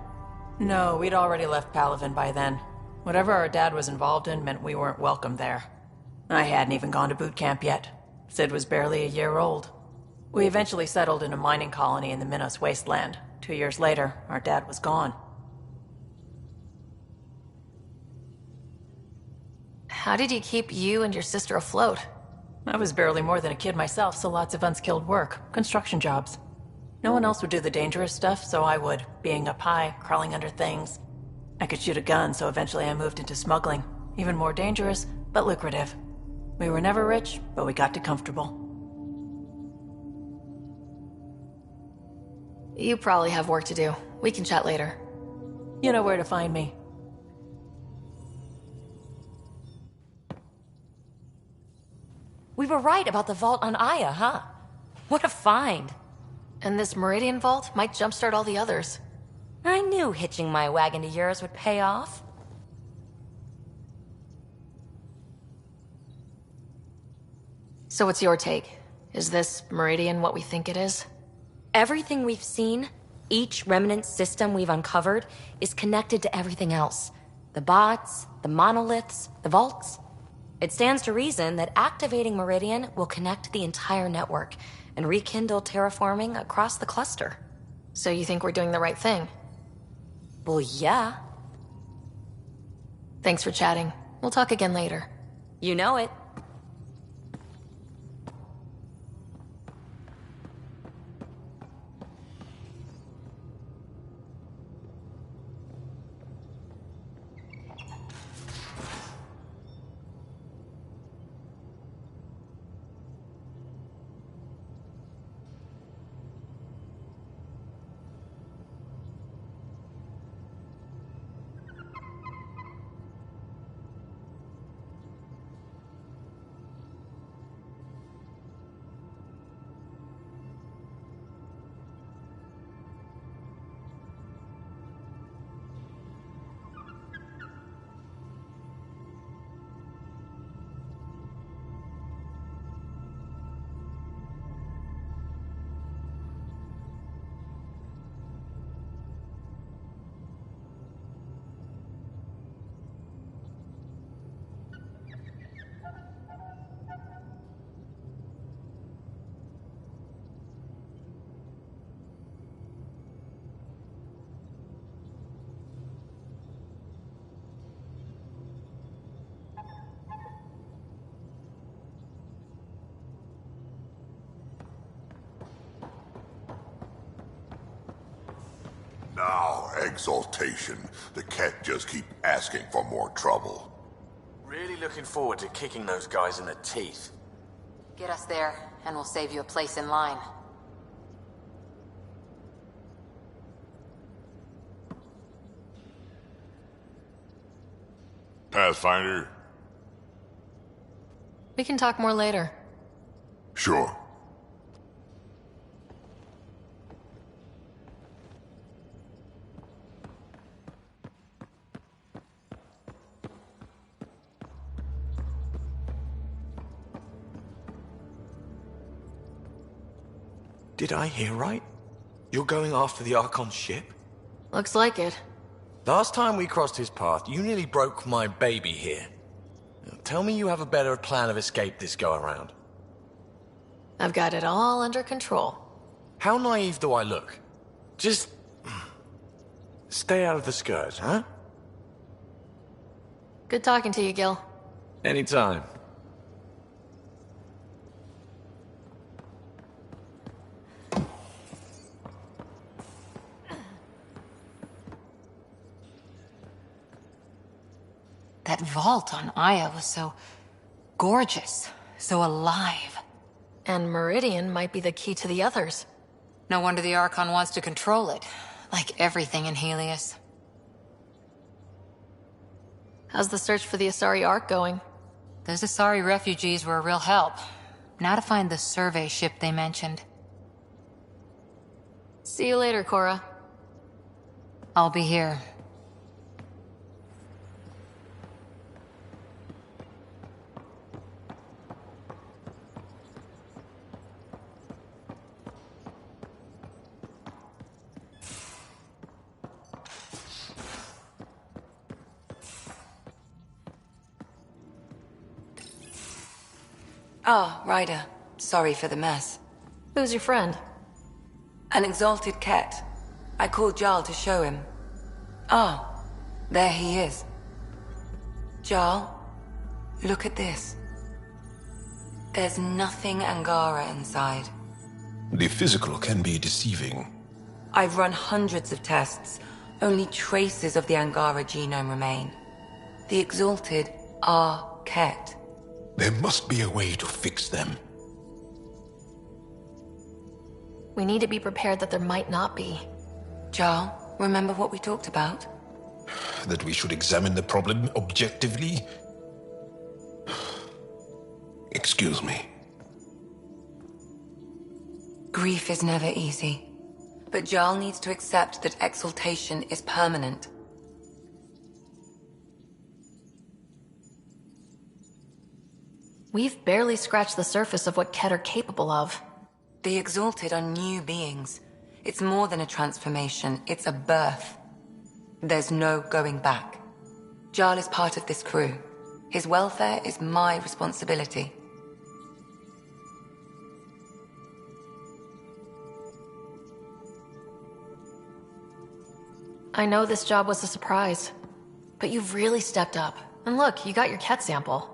No, we'd already left Palaven by then. Whatever our dad was involved in meant we weren't welcome there. I hadn't even gone to boot camp yet. Sid was barely a year old. We eventually settled in a mining colony in the Minos wasteland. 2 years later, our dad was gone. How did he keep you and your sister afloat? I was barely more than a kid myself, so lots of unskilled work. Construction jobs. No one else would do the dangerous stuff, so I would. Being up high, crawling under things. I could shoot a gun, so eventually I moved into smuggling. Even more dangerous, but lucrative. We were never rich, but we got too comfortable. You probably have work to do. We can chat later. You know where to find me. We were right about the vault on Aya, huh? What a find. And this Meridian vault might jumpstart all the others. I knew hitching my wagon to yours would pay off. So what's your take? Is this Meridian what we think it is? Everything we've seen, each remnant system we've uncovered, is connected to everything else. The bots, the monoliths, the vaults. It stands to reason that activating Meridian will connect the entire network and rekindle terraforming across the cluster. So you think we're doing the right thing? Well, yeah. Thanks for chatting. We'll talk again later. You know it. Now, exaltation. The Ket just keep asking for more trouble. Really looking forward to kicking those guys in the teeth. Get us there, and we'll save you a place in line. Pathfinder? We can talk more later. Sure. Did I hear right? You're going after the Archon's ship? Looks like it. Last time we crossed his path, you nearly broke my baby here. Now, tell me you have a better plan of escape this go-around. I've got it all under control. How naive do I look? Just... stay out of the scourge, huh? Good talking to you, Gil. Anytime. That vault on Aya was so gorgeous, so alive. And Meridian might be the key to the others. No wonder the Archon wants to control it, like everything in Helios. How's the search for the Asari Ark going? Those Asari refugees were a real help. Now to find the survey ship they mentioned. See you later, Cora. I'll be here. Ah, Ryder. Sorry for the mess. Who's your friend? An exalted cat. I called Jarl to show him. Ah, there he is. Jarl, look at this. There's nothing Angara inside. The physical can be deceiving. I've run hundreds of tests. Only traces of the Angara genome remain. The exalted are Ket. There must be a way to fix them. We need to be prepared that there might not be. Jarl, remember what we talked about? That we should examine the problem objectively? Excuse me. Grief is never easy. But Jarl needs to accept that exaltation is permanent. We've barely scratched the surface of what Ket are capable of. The exalted are new beings. It's more than a transformation, it's a birth. There's no going back. Jarl is part of this crew. His welfare is my responsibility. I know this job was a surprise, but you've really stepped up. And look, you got your Ket sample.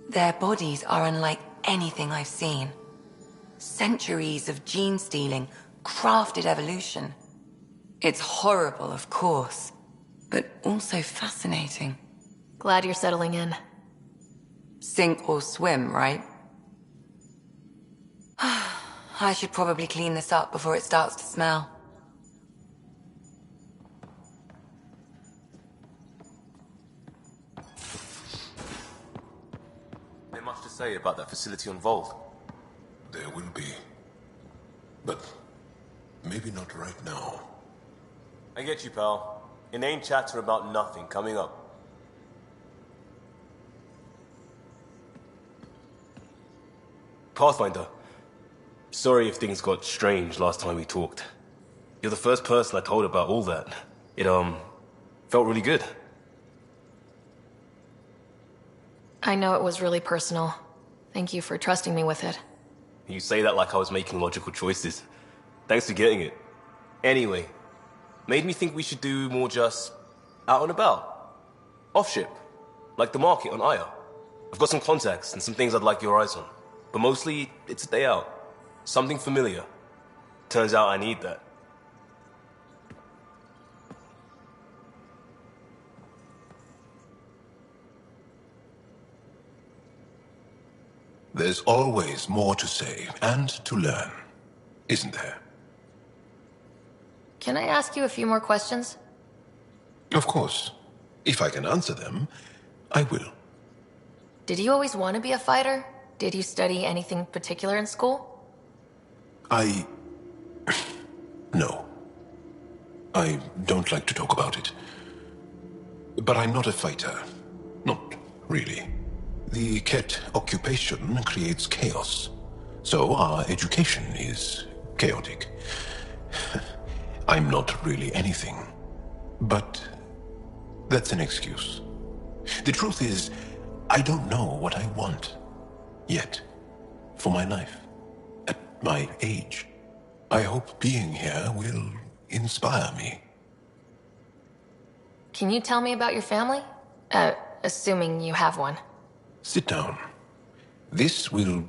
Their bodies are unlike anything I've seen. Centuries of gene stealing, crafted evolution. It's horrible, of course, but also fascinating. Glad you're settling in. Sink or swim, right? I should probably clean this up before it starts to smell. Much to say about that facility on Vault. There will be. But maybe not right now. I get you, pal. Inane chatter about nothing coming up. Pathfinder. Sorry if things got strange last time we talked. You're the first person I told about all that. It, felt really good. I know it was really personal. Thank you for trusting me with it. You say that like I was making logical choices. Thanks for getting it. Anyway, made me think we should do more just out and about. Off-ship. Like the market on Aya. I've got some contacts and some things I'd like your eyes on. But mostly, it's a day out. Something familiar. Turns out I need that. There's always more to say and to learn, isn't there? Can I ask you a few more questions? Of course. If I can answer them, I will. Did you always want to be a fighter? Did you study anything particular in school? No. I don't like to talk about it. But I'm not a fighter. Not really. The Ket occupation creates chaos. So our education is chaotic. I'm not really anything. But that's an excuse. The truth is, I don't know what I want. Yet. For my life. At my age. I hope being here will inspire me. Can you tell me about your family? Assuming you have one. Sit down. This will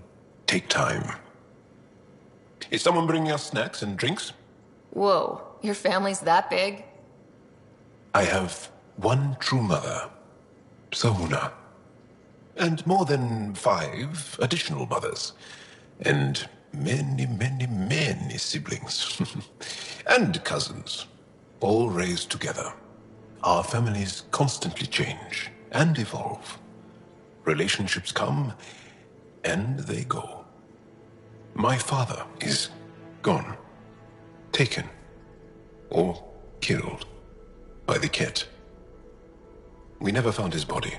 take time. Is someone bringing us snacks and drinks? Whoa, your family's that big? I have one true mother, Sahuna, and more than 5 additional mothers, and many, many, many siblings, and cousins, all raised together. Our families constantly change and evolve. Relationships come and they go. My father is gone, taken, or killed by the Ket. We never found his body.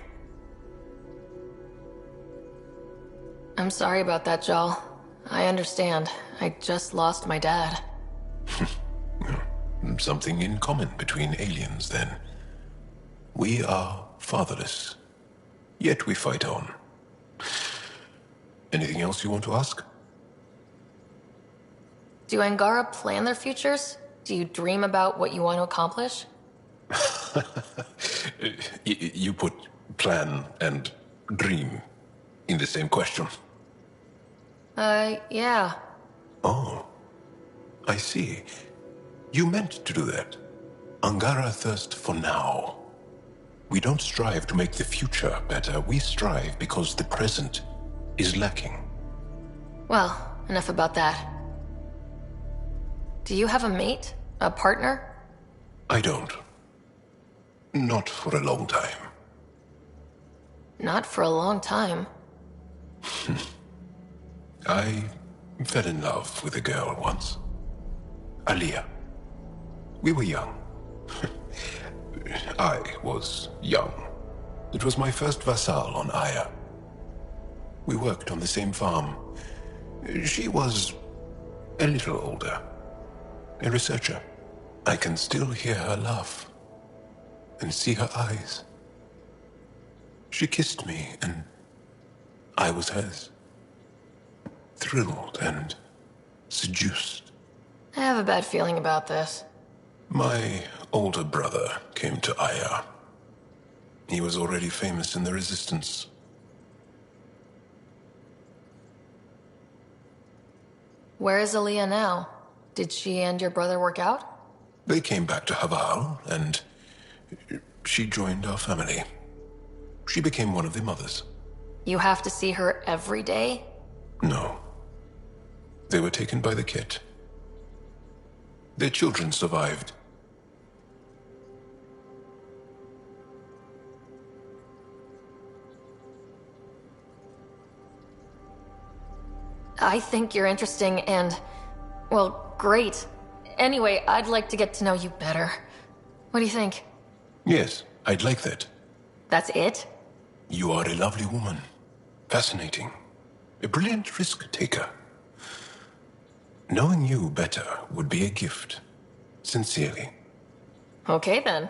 I'm sorry about that, Jal. I understand. I just lost my dad. Something in common between aliens, then. We are fatherless, yet we fight on. Anything else you want to ask? Do Angara plan their futures? Do you dream about what you want to accomplish? You put plan and dream in the same question. Yeah. Oh, I see. You meant to do that. Angara thirst for now. We don't strive to make the future better. We strive because the present is lacking. Well, enough about that. Do you have a mate? A partner? I don't. Not for a long time. Not for a long time. I fell in love with a girl once. Aliyah. We were young. I was young. It was my first vassal on Aya. We worked on the same farm. She was a little older. A researcher. I can still hear her laugh and see her eyes. She kissed me and I was hers. Thrilled and seduced. I have a bad feeling about this. My older brother came to Aya. He was already famous in the Resistance. Where is Aliyah now? Did she and your brother work out? They came back to Haval, and she joined our family. She became one of the mothers. You have to see her every day? No. They were taken by the Ket. Their children survived. I think you're interesting and, well, great. Anyway, I'd like to get to know you better. What do you think? Yes, I'd like that. That's it? You are a lovely woman. Fascinating. A brilliant risk-taker. Knowing you better would be a gift. Sincerely. Okay, then.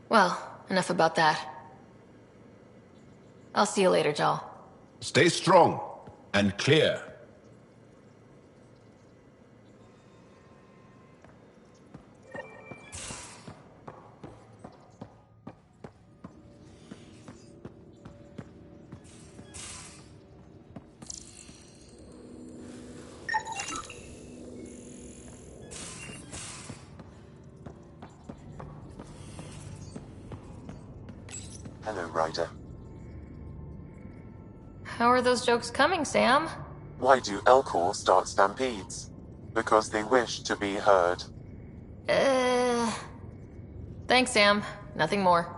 Well, enough about that. I'll see you later, Jal. Stay strong and clear. Hello, Ryder. How are those jokes coming, Sam? Why do Elcor start stampedes? Because they wish to be heard. Thanks, Sam. Nothing more.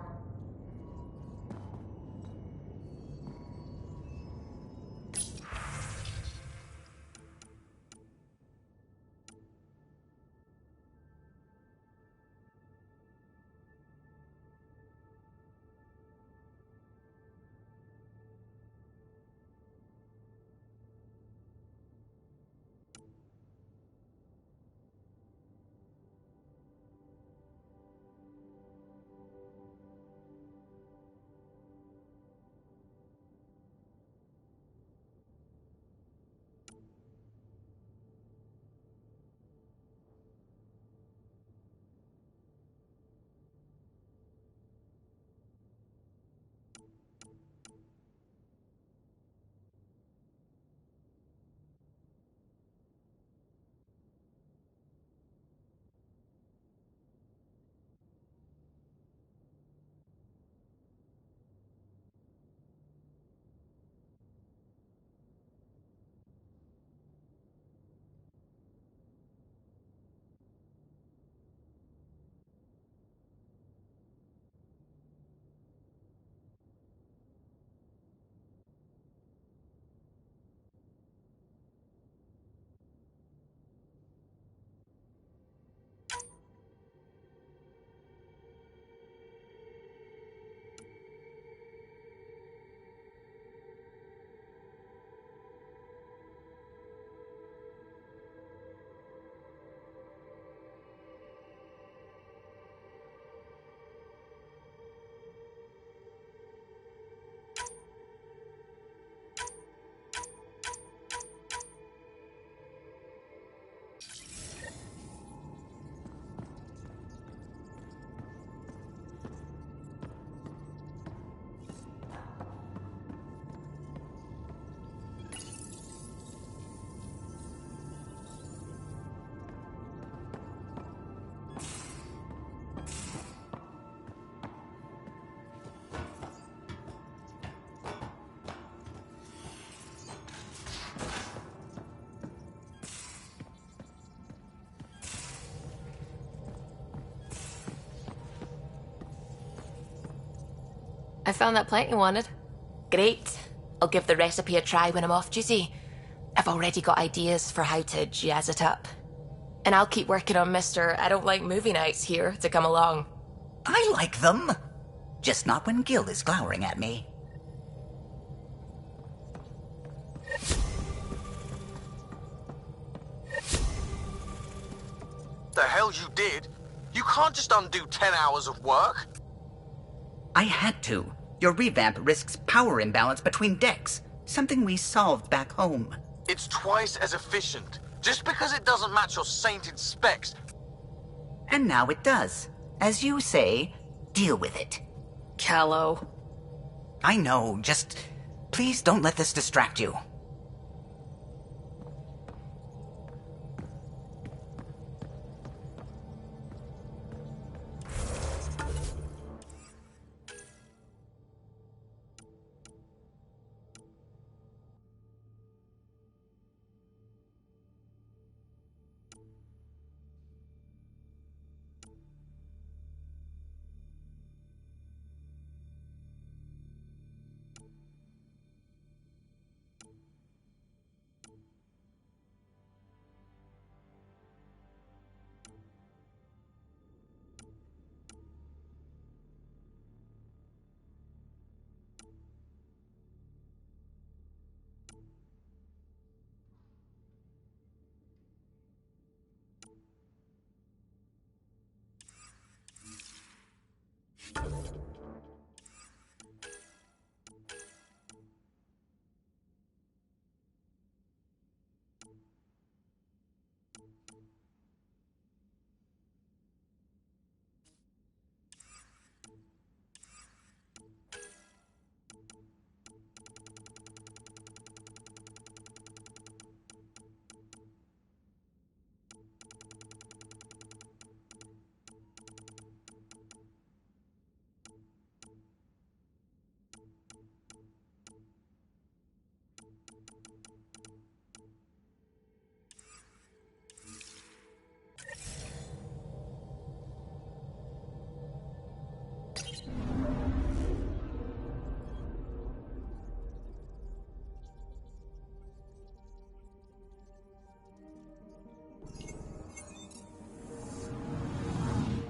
found that plant you wanted. Great. I'll give the recipe a try when I'm off duty. I've already got ideas for how to jazz it up. And I'll keep working on Mr. I don't like movie nights here to come along. I like them. Just not when Gil is glowering at me. The hell you did? You can't just undo 10 hours of work. I had to. Your revamp risks power imbalance between decks, something we solved back home. It's twice as efficient. Just because it doesn't match your sainted specs. And now it does. As you say, deal with it. Callow. I know, just please don't let this distract you.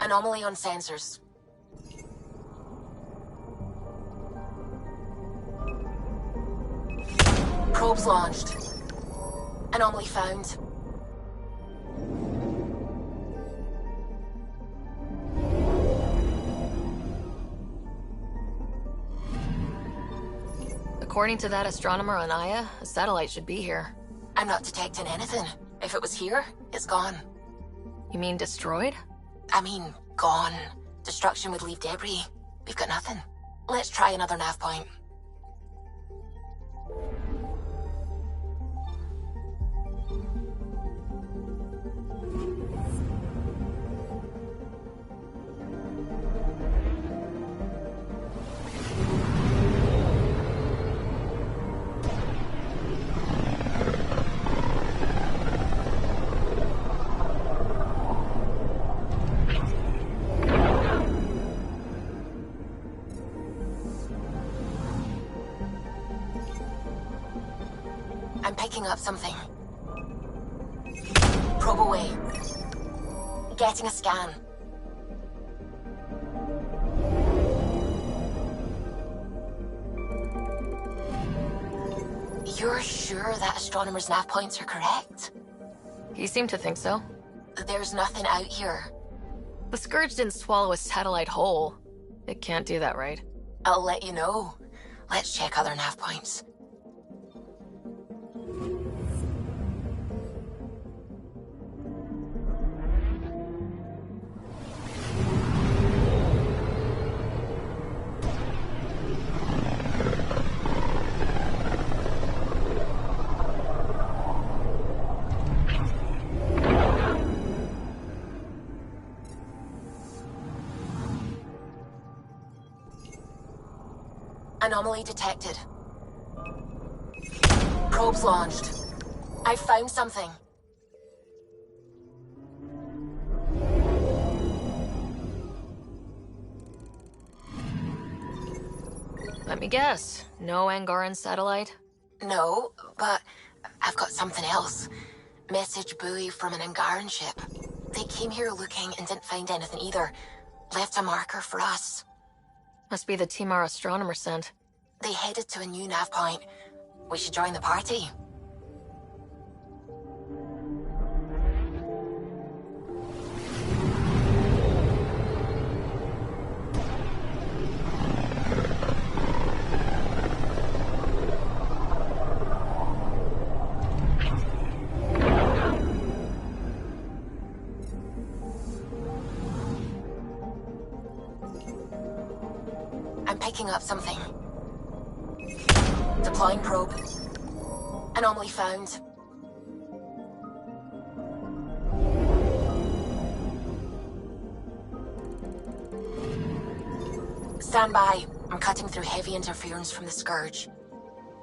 Anomaly on sensors. Probes launched. Anomaly found. According to that astronomer on Aya, a satellite should be here. I'm not detecting anything. If it was here, it's gone. You mean destroyed? I mean, gone. Destruction would leave debris. We've got nothing. Let's try another nav point. I'm picking up something. Probe away. Getting a scan. You're sure that astronomer's nav points are correct? He seemed to think so. There's nothing out here. The Scourge didn't swallow a satellite whole. It can't do that, right? I'll let you know. Let's check other nav points. Anomaly detected. Probes launched. I found something. me guess. No Angaran satellite? No, but I've got something else. Message buoy from an Angaran ship. They came here looking and didn't find anything either. Left a marker for us. Must be the team our astronomer sent. They headed to a new nav point. We should join the party. I'm picking up something. Deploying probe. Anomaly found. Stand by. I'm cutting through heavy interference from the Scourge.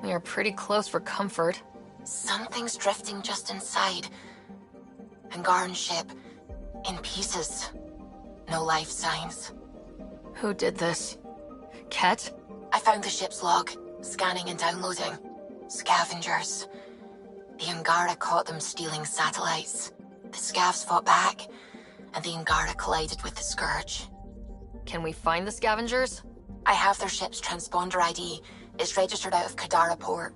We are pretty close for comfort. Something's drifting just inside. Angaran ship. In pieces. No life signs. Who did this? Ket? I found the ship's log. Scanning and downloading. Scavengers. The Angara caught them stealing satellites. The Scavs fought back, and the Angara collided with the Scourge. Can we find the scavengers? I have their ship's transponder ID. It's registered out of Kadara port.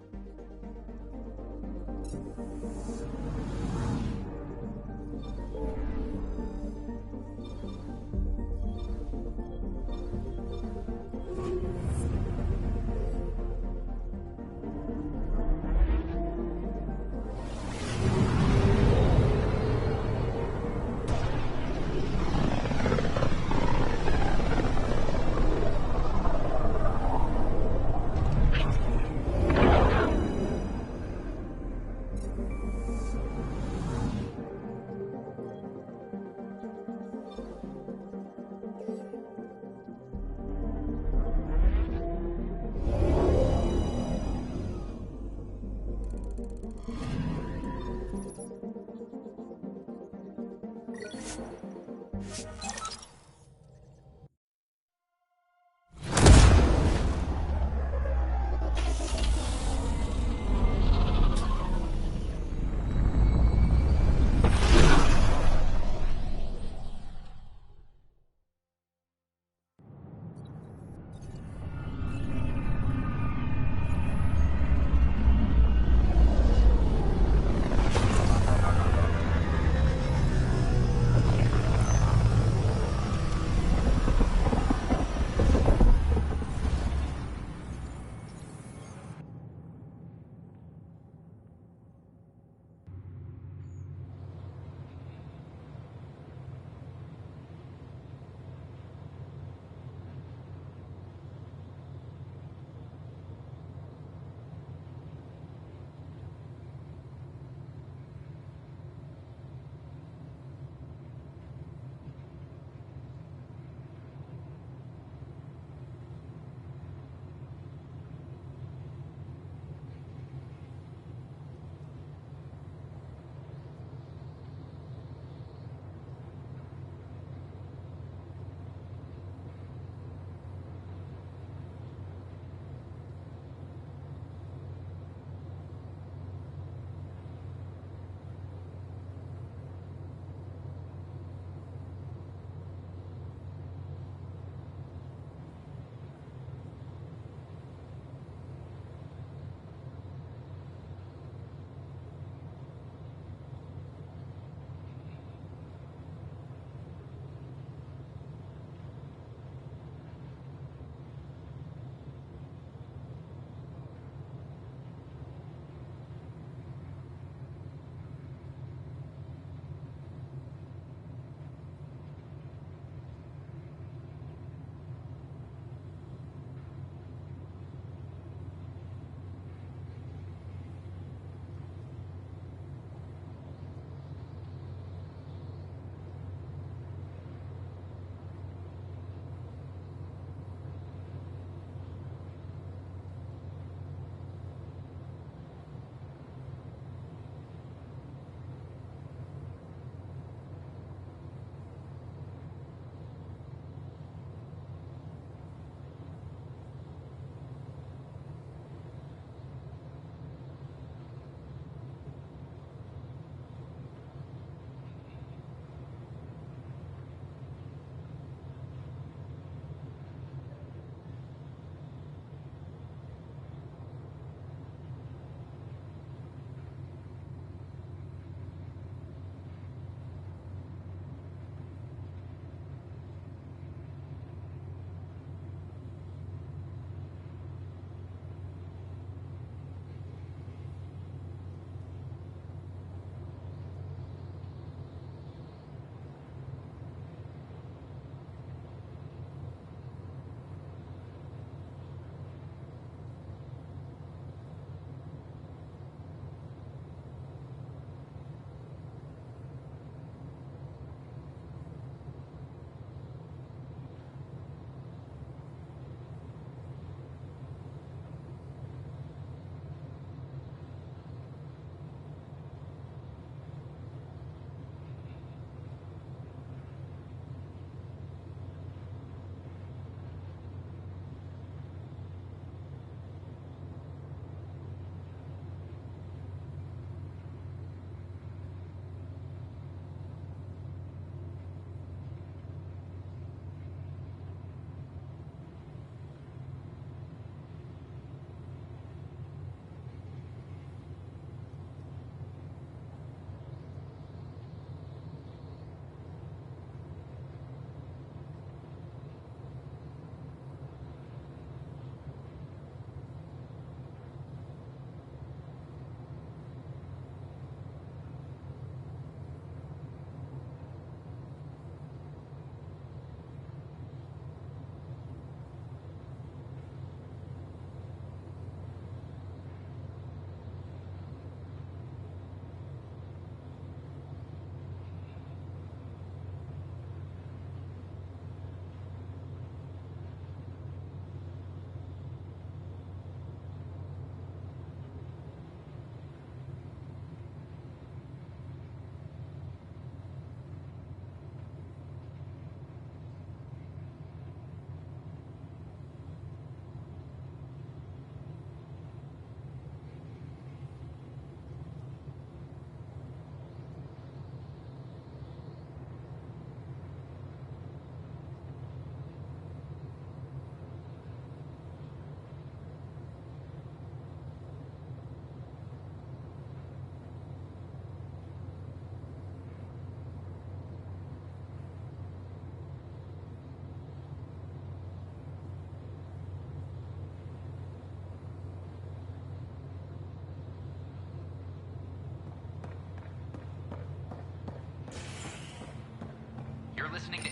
listening to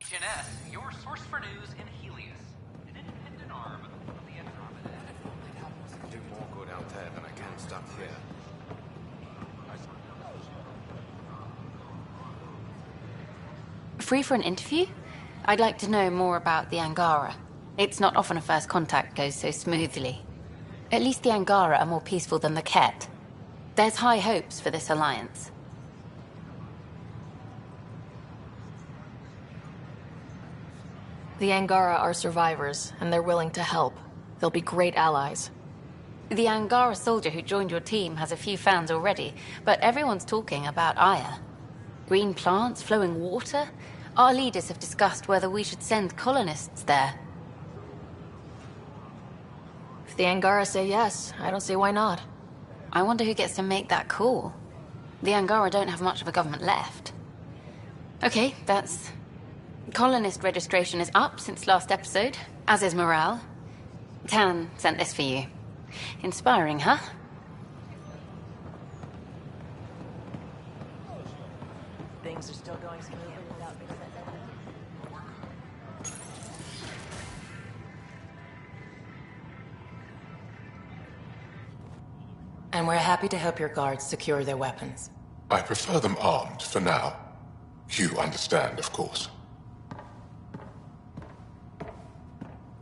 HNS, your source for news in Helios, an independent arm of the Andromeda. I can do more good out there than I can stuck here. Free for an interview? I'd like to know more about the Angara. It's not often a first contact goes so smoothly. At least the Angara are more peaceful than the Ket. There's high hopes for this alliance. The Angara are survivors, and they're willing to help. They'll be great allies. The Angara soldier who joined your team has a few fans already, but everyone's talking about Aya. Green plants, flowing water? Our leaders have discussed whether we should send colonists there. If the Angara say yes, I don't see why not. I wonder who gets to make that call. The Angara don't have much of a government left. Okay, that's... Colonist registration is up since last episode, as is morale. Tan sent this for you. Inspiring, huh? Things are still going smoothly without me. And we're happy to help your guards secure their weapons. I prefer them armed for now. You understand, of course.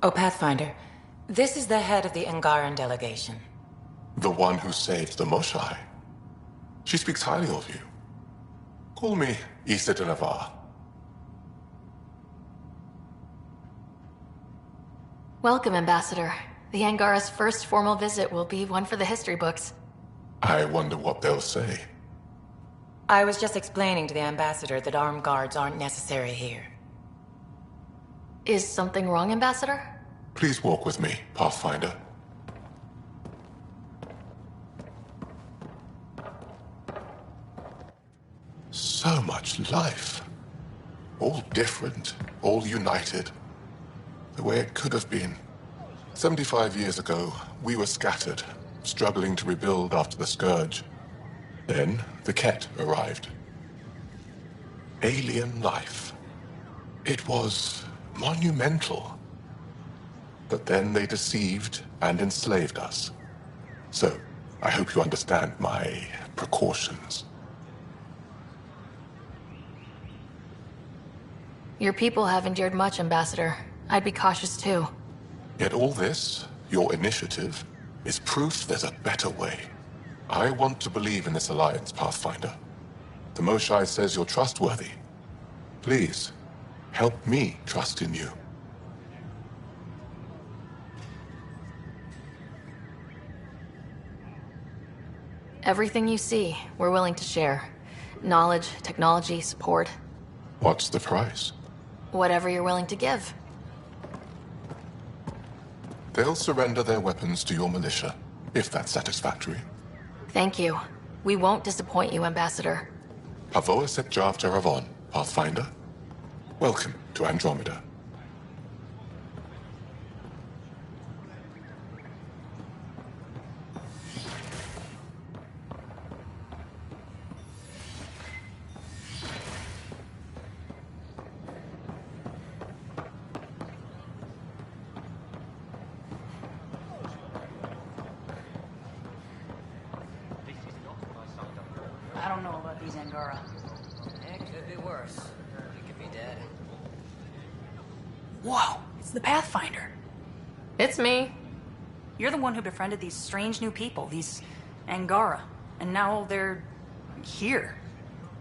Oh, Pathfinder, this is the head of the Angaran delegation. The one who saved the Moshai. She speaks highly of you. Call me Issa de Navarre. Welcome, Ambassador. The Angara's first formal visit will be one for the history books. I wonder what they'll say. I was just explaining to the Ambassador that armed guards aren't necessary here. Is something wrong, Ambassador? Please walk with me, Pathfinder. So much life. All different, all united. The way it could have been. 75 years ago, we were scattered, struggling to rebuild after the Scourge. Then, the Ket arrived. Alien life. It was monumental. But then they deceived and enslaved us. So, I hope you understand my precautions. Your people have endured much, Ambassador. I'd be cautious too. Yet all this, your initiative, is proof there's a better way. I want to believe in this alliance, Pathfinder. The Moshai says you're trustworthy. Please, help me trust in you. Everything you see, we're willing to share. Knowledge, technology, support. What's the price? Whatever you're willing to give. They'll surrender their weapons to your militia, if that's satisfactory. Thank you. We won't disappoint you, Ambassador. Pavoa set Jav Jaravon, Pathfinder. Welcome to Andromeda. I don't know about these Angara. It could be worse. He could be dead. Whoa, it's the Pathfinder. It's me. You're the one who befriended these strange new people, these Angara. And now they're here,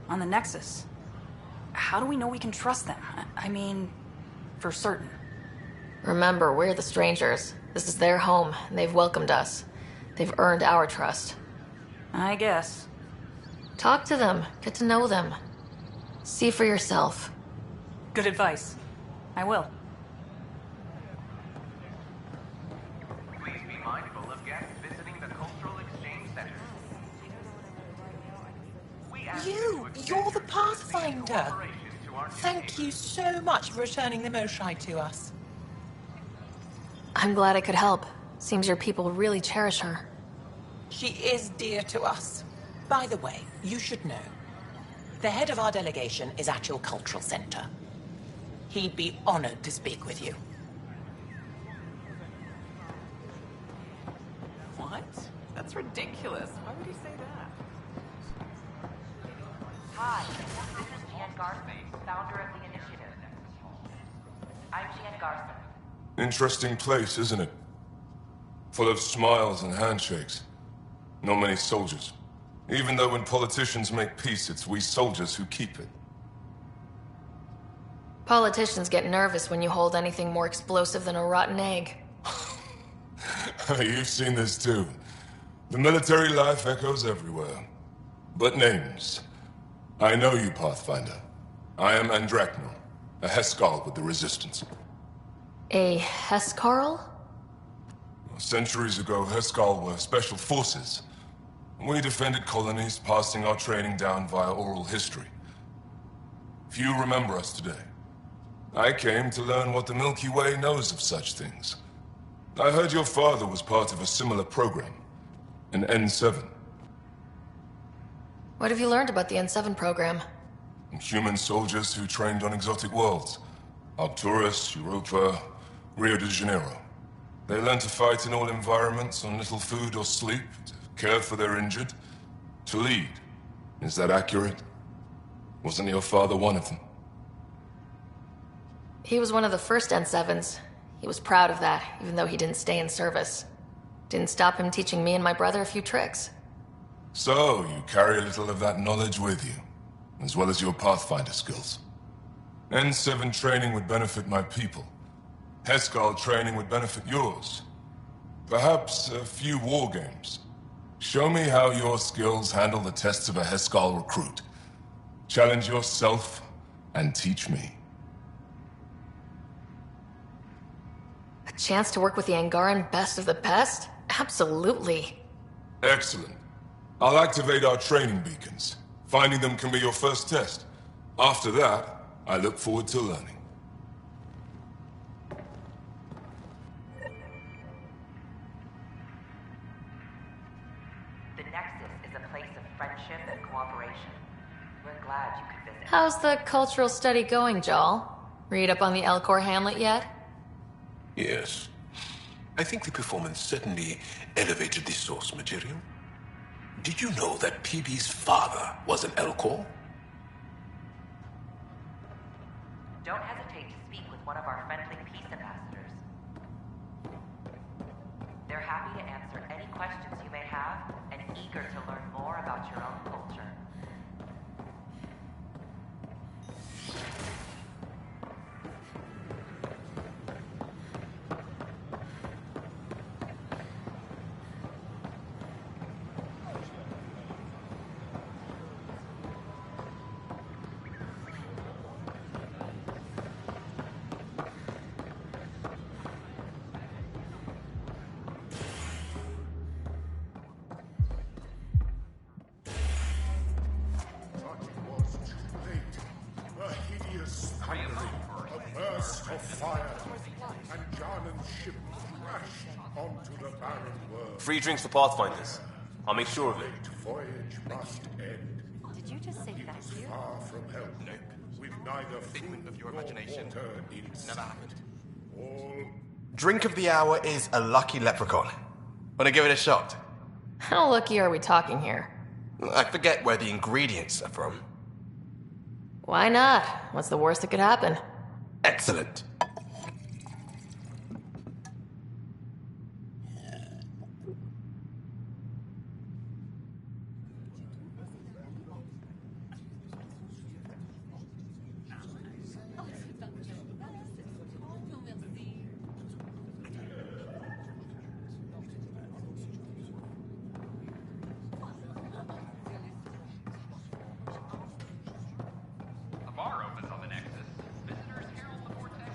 on the Nexus. How do we know we can trust them? I mean, for certain. Remember, we're the strangers. This is their home, and they've welcomed us. They've earned our trust. I guess. Talk to them. Get to know them. See for yourself. Good advice. I will. Please be mindful of guests visiting the Cultural Exchange Center. You're the Pathfinder. Thank you so much for returning the Moshai to us. I'm glad I could help. Seems your people really cherish her. She is dear to us. By the way, you should know, The head of our delegation is at your cultural center. He'd be honored to speak with you. What? That's ridiculous. Why would he say that? Hi, this is Jan Garson, founder of the initiative. I'm Jan Garson. Interesting place, isn't it? Full of smiles and handshakes. Not many soldiers. Even though when politicians make peace, it's we soldiers who keep it. Politicians get nervous when you hold anything more explosive than a rotten egg. You've seen this too. The military life echoes everywhere. But names. I know you, Pathfinder. I am Andromeda, a Heskal with the Resistance. A Hescarl? Centuries ago, Heskal were special forces. We defended colonies, passing our training down via oral history. Few remember us today. I came to learn what the Milky Way knows of such things. I heard your father was part of a similar program, an N7. What have you learned about the N7 program? Human soldiers who trained on exotic worlds. Arcturus, Europa, Rio de Janeiro. They learned to fight in all environments on little food or sleep, to care for their injured, to lead. Is that accurate? Wasn't your father one of them? He was one of the first N7s. He was proud of that, even though he didn't stay in service. Didn't stop him teaching me and my brother a few tricks. So, you carry a little of that knowledge with you, as well as your Pathfinder skills. N7 training would benefit my people. Heskal training would benefit yours. Perhaps a few war games. Show me how your skills handle the tests of a Heskal recruit. Challenge yourself and teach me. A chance to work with the Angaran best of the best? Absolutely. Excellent. I'll activate our training beacons. Finding them can be your first test. After that, I look forward to learning. The Nexus is a place of friendship and cooperation. We're glad you could visit. How's the cultural study going, Jal? Read up on the Elcor Hamlet yet? Yes. I think the performance certainly elevated the source material. Did you know that PB's father was an Elcor? Don't hesitate to speak with one of our friendly peace ambassadors. They're happy to answer any questions you may have and eager to learn more about your own culture. Free drinks for Pathfinders. I'll make sure of it. Voyage must end. Did you just say that here? Far from help. Nope. With neither Figment food of your nor imagination. water in Never happened. All Drink of the hour is a lucky leprechaun. Wanna give it a shot? How lucky are we talking here? I forget where the ingredients are from. Why not? What's the worst that could happen? Excellent. A bar opens on the Nexus. Visitors herald the vortex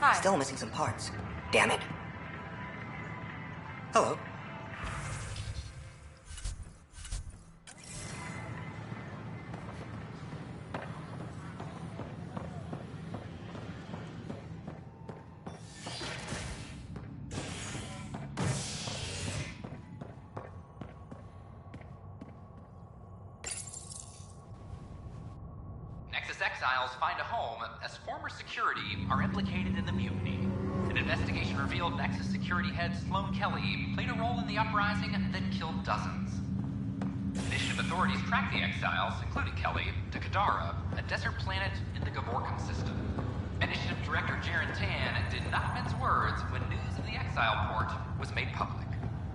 Hi. Still missing some parts. Damn it. Hello. Nexus exiles find a home as former security are implicated in the mutiny. An investigation revealed Nexus security head Sloan Kelly played a role in the uprising that killed dozens. Initiative authorities tracked the exiles, including Kelly, to Kadara, a desert planet in the Gavorkan system. Initiative Director Jaren Tan did not mince words when news of the exile port was made public.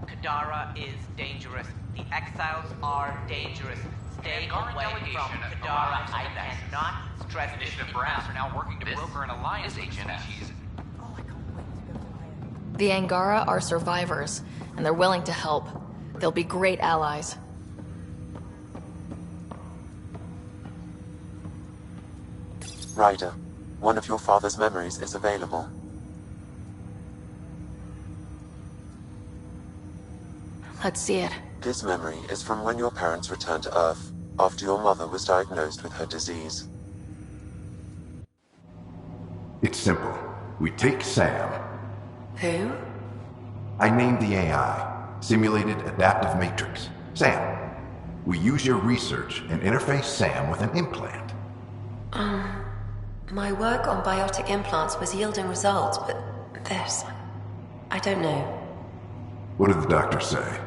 Kadara is dangerous. The exiles are dangerous. Stay away from Kadara. I cannot stress this Initiative enough. brass are now working to broker an alliance agent. The Angara are survivors, and they're willing to help. They'll be great allies. Ryder, one of your father's memories is available. Let's see it. This memory is from when your parents returned to Earth, after your mother was diagnosed with her disease. It's simple. We take Sam. Who? I named the AI, Simulated Adaptive Matrix. Sam. We use your research and interface Sam with an implant. My work on biotic implants was yielding results, but this... I don't know. What did the doctor say?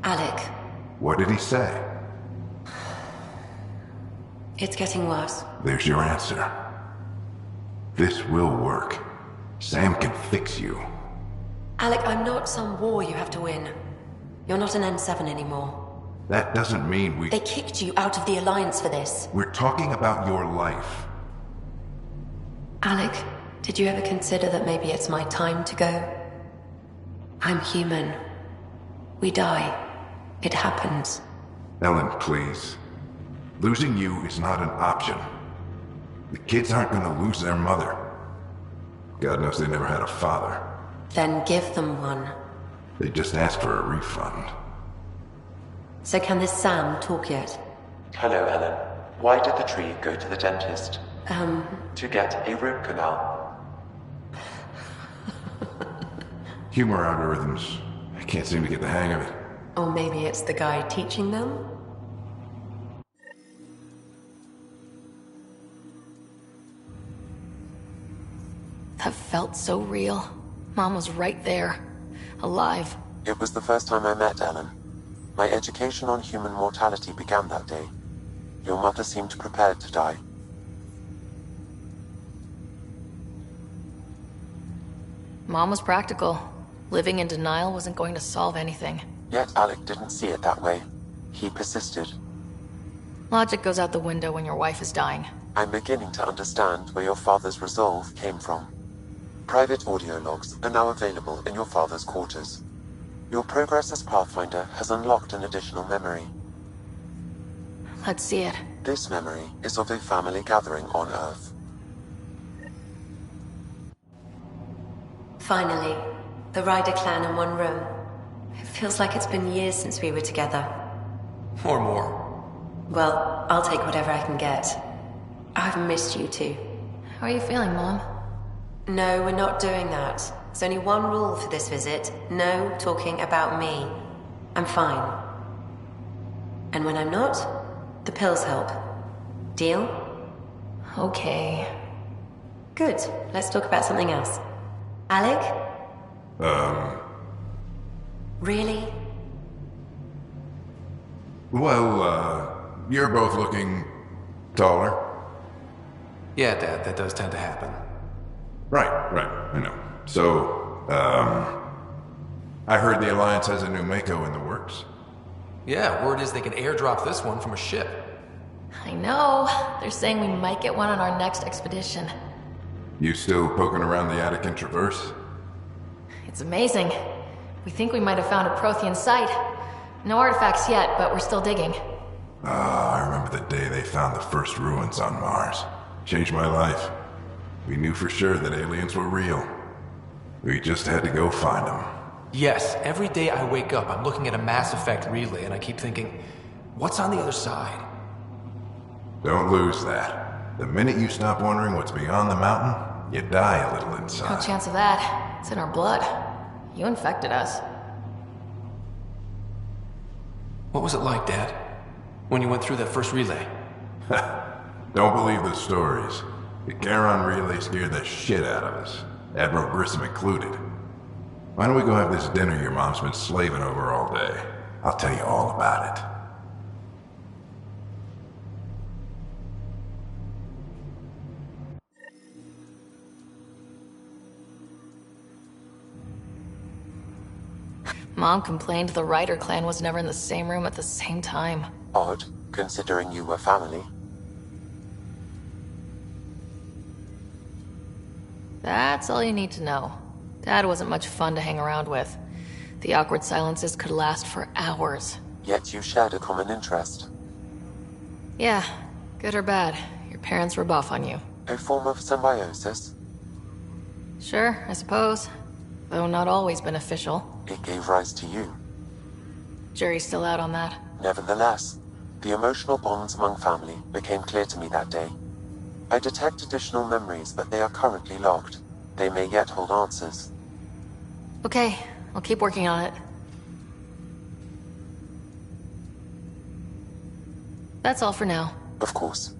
Alec, What did he say? it's getting worse. There's your answer. This will work. Sam can fix you. Alec, I'm not some war you have to win. You're not an N7 anymore. That doesn't mean we... They kicked you out of the Alliance for this. We're talking about your life. Alec, did you ever consider that maybe it's my time to go? I'm human. We die. It happens. Ellen, please. Losing you is not an option. The kids aren't gonna lose their mother. God knows they never had a father. Then give them one. They just asked for a refund. So can this Sam talk yet? Hello, Ellen. Why did the tree go to the dentist? To get a root canal. Humor algorithms. I can't seem to get the hang of it. Or maybe it's the guy teaching them? That felt so real. Mom was right there. Alive. It was the first time I met Ellen. My education on human mortality began that day. Your mother seemed prepared to die. Mom was practical. Living in denial wasn't going to solve anything. Yet Alec didn't see it that way. He persisted. Logic goes out the window when your wife is dying. I'm beginning to understand where your father's resolve came from. Private audio logs are now available in your father's quarters. Your progress as Pathfinder has unlocked an additional memory. Let's see it. This memory is of a family gathering on Earth. Finally, the Ryder clan in one room. It feels like it's been years since we were together. Or more. Well, I'll take whatever I can get. I've missed you too. How are you feeling, Mom? No, we're not doing that. There's only one rule for this visit. No talking about me. I'm fine. And when I'm not, the pills help. Deal? Okay. Good. Let's talk about something else. Alec? Really? Well, you're both looking taller. Yeah, Dad, that does tend to happen. Right, I know. So, I heard the Alliance has a new Mako in the works. Yeah, word is they can airdrop this one from a ship. I know. They're saying we might get one on our next expedition. You still poking around the Attican Traverse? It's amazing. We think we might have found a Prothean site. No artifacts yet, but we're still digging. I remember the day they found the first ruins on Mars. Changed my life. We knew for sure that aliens were real. We just had to go find them. Yes, every day I wake up, I'm looking at a Mass Effect relay and I keep thinking, what's on the other side? Don't lose that. The minute you stop wondering what's beyond the mountain, you die a little No inside. chance of that. It's in our blood. You infected us. What was it like, Dad? When you went through that first relay? Don't believe the stories. The Charon relay scared the shit out of us. Admiral Grissom included. Why don't we go have this dinner your mom's been slaving over all day? I'll tell you all about it. Mom complained the Ryder clan was never in the same room at the same time. Odd, considering you were family. That's all you need to know. Dad wasn't much fun to hang around with. The awkward silences could last for hours. Yet you shared a common interest. Yeah, good or bad, your parents were buff on you. A form of symbiosis. Sure, I suppose. Though not always beneficial. It gave rise to you. Jury's still out on that. Nevertheless, the emotional bonds among family became clear to me that day. I detect additional memories, but they are currently locked. They may yet hold answers. Okay, I'll keep working on it. That's all for now. Of course.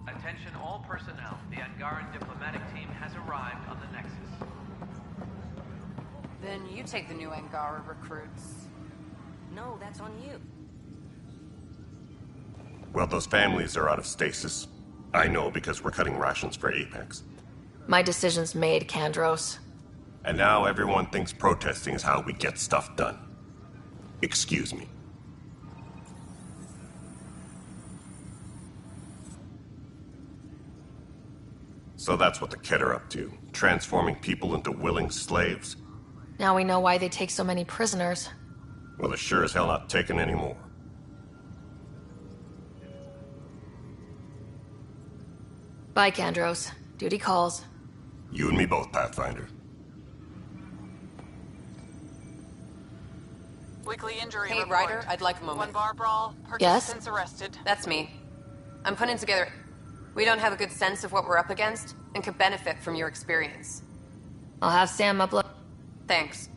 Attention all personnel. The Angaran diplomatic team has arrived on the Nexus. Then you take the new Angara recruits. No, that's on you. Well, those families are out of stasis. I know because we're cutting rations for Apex. My decision's made, Kandros. And now everyone thinks protesting is how we get stuff done. Excuse me. So that's what the Kett are up to, transforming people into willing slaves? Now we know why they take so many prisoners. Well, they're sure as hell not taking any more. Bye, Kandros. Duty calls. You and me both, Pathfinder. Weekly injury Hey, report. Ryder, I'd like a moment. One bar brawl, Yes? participants arrested. That's me. I'm putting together... We don't have a good sense of what we're up against, and could benefit from your experience. I'll have Sam upload. Thanks.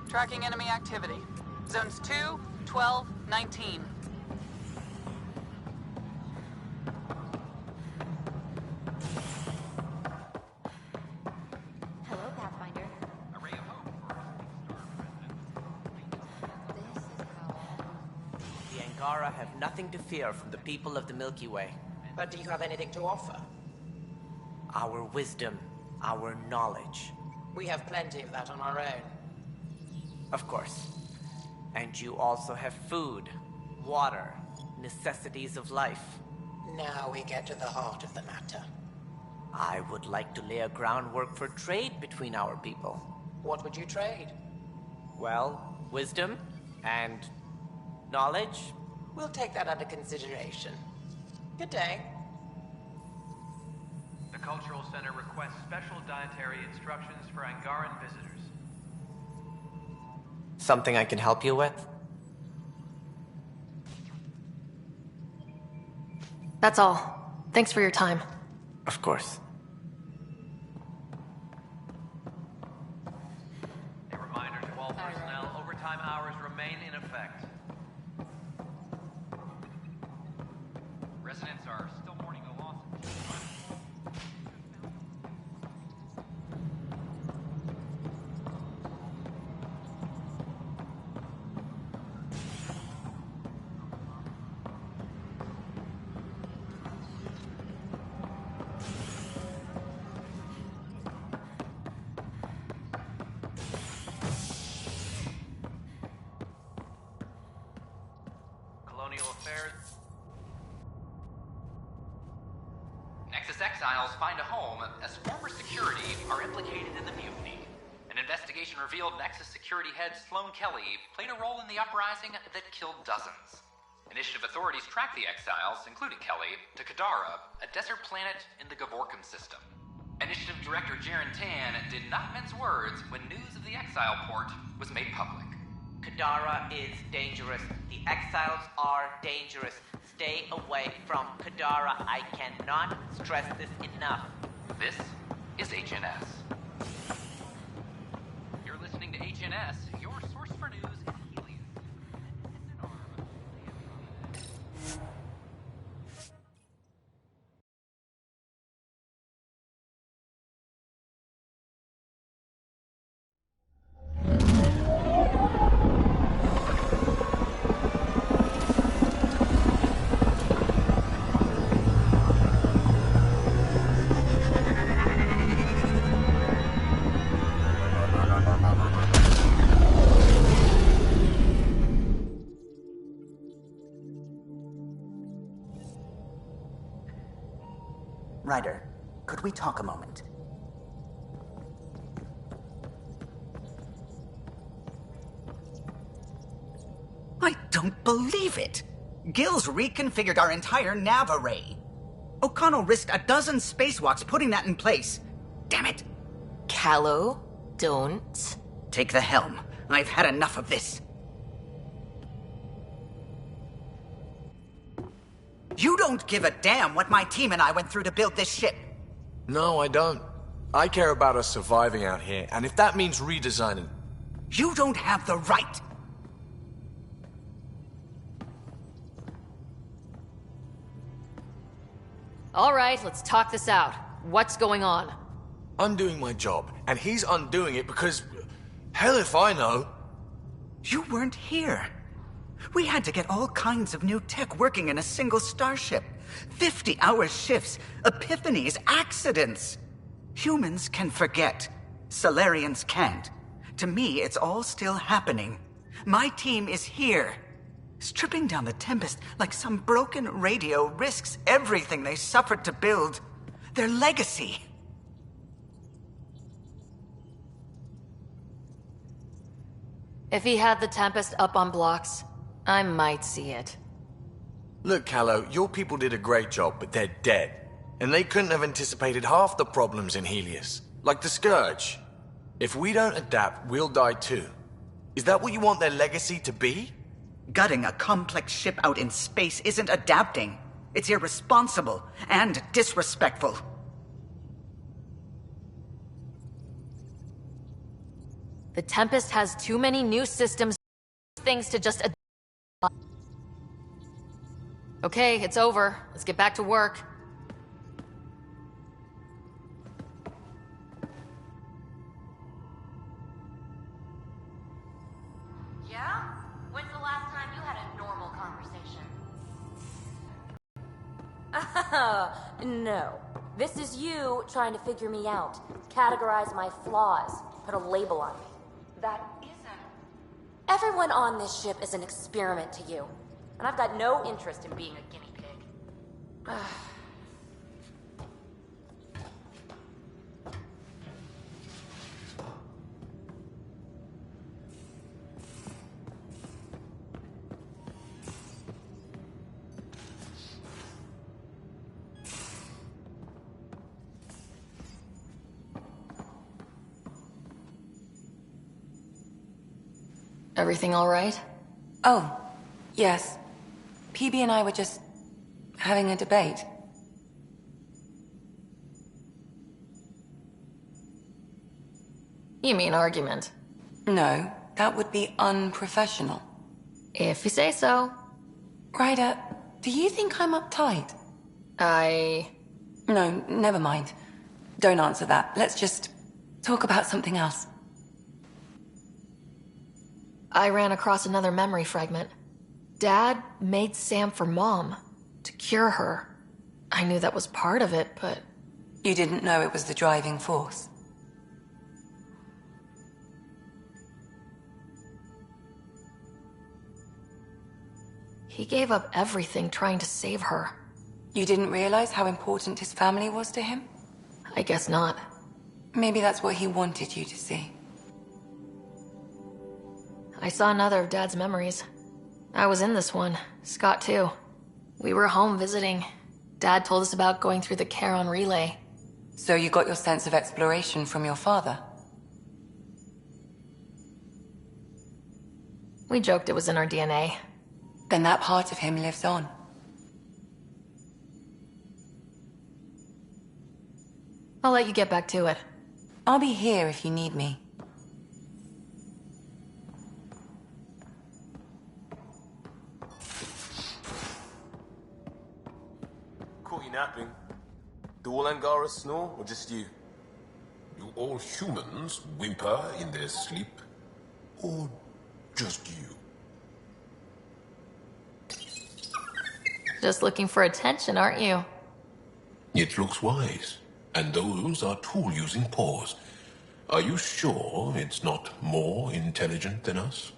Tracking enemy activity. Zones 2, 12, 19. Hello, Pathfinder. The Angara have nothing to fear from the people of the Milky Way. But do you have anything to offer? Our wisdom, our knowledge. We have plenty of that on our own. Of course. And you also have food, water, necessities of life. Now we get to the heart of the matter. I would like to lay a groundwork for trade between our people. What would you trade? Well, wisdom and knowledge. We'll take that under consideration. Good day. The Cultural Center requests special dietary instructions for Angaran visitors. Something I can help you with? That's all. Thanks for your time. Of course. A reminder to all personnel, overtime hours remain in effect. Residents are still mourning the loss of... Colonial Affairs. Nexus exiles find a home as former security are implicated in the mutiny. An investigation revealed Nexus security head Sloan Kelly played a role in the uprising that killed dozens. Initiative authorities tracked the exiles, including Kelly, to Kadara, a desert planet in the Gavorkum system. Initiative Director Jaren Tan did not mince words when news of the exile port was made public. Kadara is dangerous. The exiles are dangerous. Stay away from Kadara. I cannot stress this enough. This is HNS. You're listening to HNS, your source for news in Helios. Ryder, could we talk a moment? I don't believe it! Gil's reconfigured our entire nav array. O'Connell risked a dozen spacewalks putting that in place. Damn it! Callow, don't. Take the helm. I've had enough of this. You don't give a damn what my team and I went through to build this ship. No, I don't. I care about us surviving out here, and if that means redesigning... You don't have the right! All right, let's talk this out. What's going on? I'm doing my job, and he's undoing it because... Hell if I know. You weren't here. We had to get all kinds of new tech working in a single starship. 50-hour shifts, epiphanies, accidents. Humans can forget. Solarians can't. To me, it's all still happening. My team is here. Stripping down the Tempest like some broken radio risks everything they suffered to build. Their legacy. If he had the Tempest up on blocks, I might see it. Look, Callow, your people did a great job, but they're dead. And they couldn't have anticipated half the problems in Helios. Like the Scourge. If we don't adapt, we'll die too. Is that what you want their legacy to be? Gutting a complex ship out in space isn't adapting. It's irresponsible and disrespectful. The Tempest has too many new systems, things to just adapt. Okay, it's over. Let's get back to work. Yeah? When's the last time you had a normal conversation? No. This is you trying to figure me out. Categorize my flaws. Put a label on me. That isn't... Everyone on this ship is an experiment to you. And I've got no interest in being a guinea pig. Everything all right? Oh, yes. PB and I were just having a debate. You mean argument? No, that would be unprofessional. If you say so. Ryder, do you think I'm uptight? No, never mind. Don't answer that. Let's just talk about something else. I ran across another memory fragment. Dad made Sam for Mom, to cure her. I knew that was part of it, but... You didn't know it was the driving force? He gave up everything trying to save her. You didn't realize how important his family was to him? I guess not. Maybe that's what he wanted you to see. I saw another of Dad's memories. I was in this one. Scott, too. We were home visiting. Dad told us about going through the Charon relay. So you got your sense of exploration from your father? We joked it was in our DNA. Then that part of him lives on. I'll let you get back to it. I'll be here if you need me. Caught you napping. Do all Angaras snore, or just you? Do all humans whimper in their sleep? Or just you? Just looking for attention, aren't you? It looks wise. And those are tool-using paws. Are you sure it's not more intelligent than us?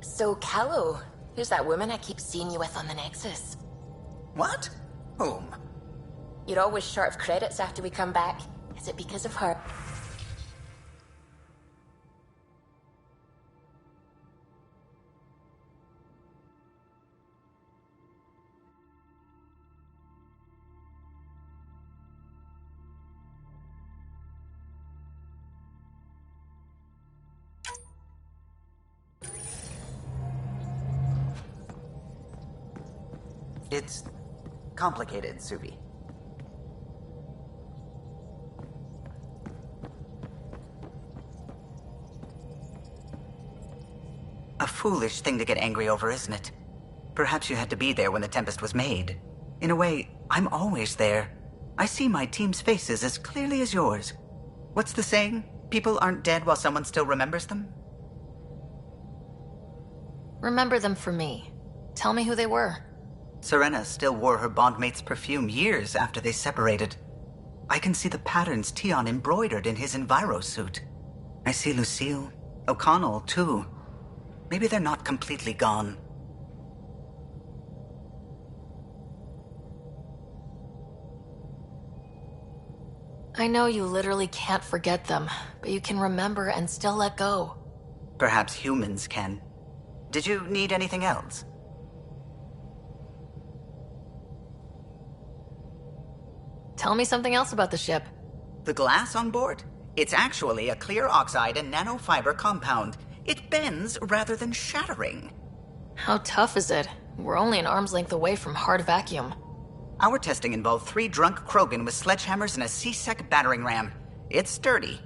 So, Callow, who's that woman I keep seeing you with on the Nexus? What? Whom? You're always short of credits after we come back. Is it because of her? It's complicated, Subi. A foolish thing to get angry over, isn't it? Perhaps you had to be there when the Tempest was made. In a way, I'm always there. I see my team's faces as clearly as yours. What's the saying? People aren't dead while someone still remembers them? Remember them for me. Tell me who they were. Serena still wore her bondmate's perfume years after they separated. I can see the patterns Tion embroidered in his Enviro suit. I see Lucille, O'Connell, too. Maybe they're not completely gone. I know you literally can't forget them, but you can remember and still let go. Perhaps humans can. Did you need anything else? Tell me something else about the ship. The glass on board? It's actually a clear oxide and nanofiber compound. It bends rather than shattering. How tough is it? We're only an arm's length away from hard vacuum. Our testing involved 3 drunk Krogan with sledgehammers and a C-Sec battering ram. It's sturdy.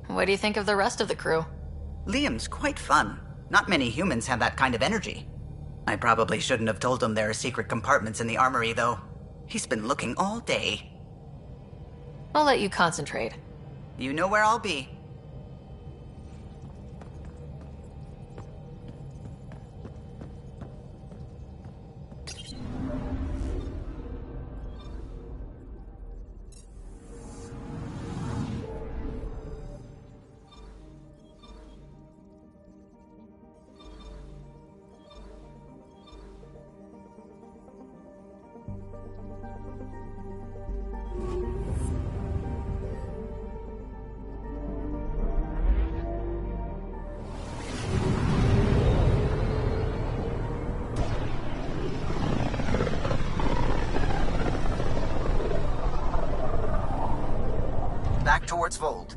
What do you think of the rest of the crew? Liam's quite fun. Not many humans have that kind of energy. I probably shouldn't have told him there are secret compartments in the armory, though. He's been looking all day. I'll let you concentrate. You know where I'll be. Back towards Fold.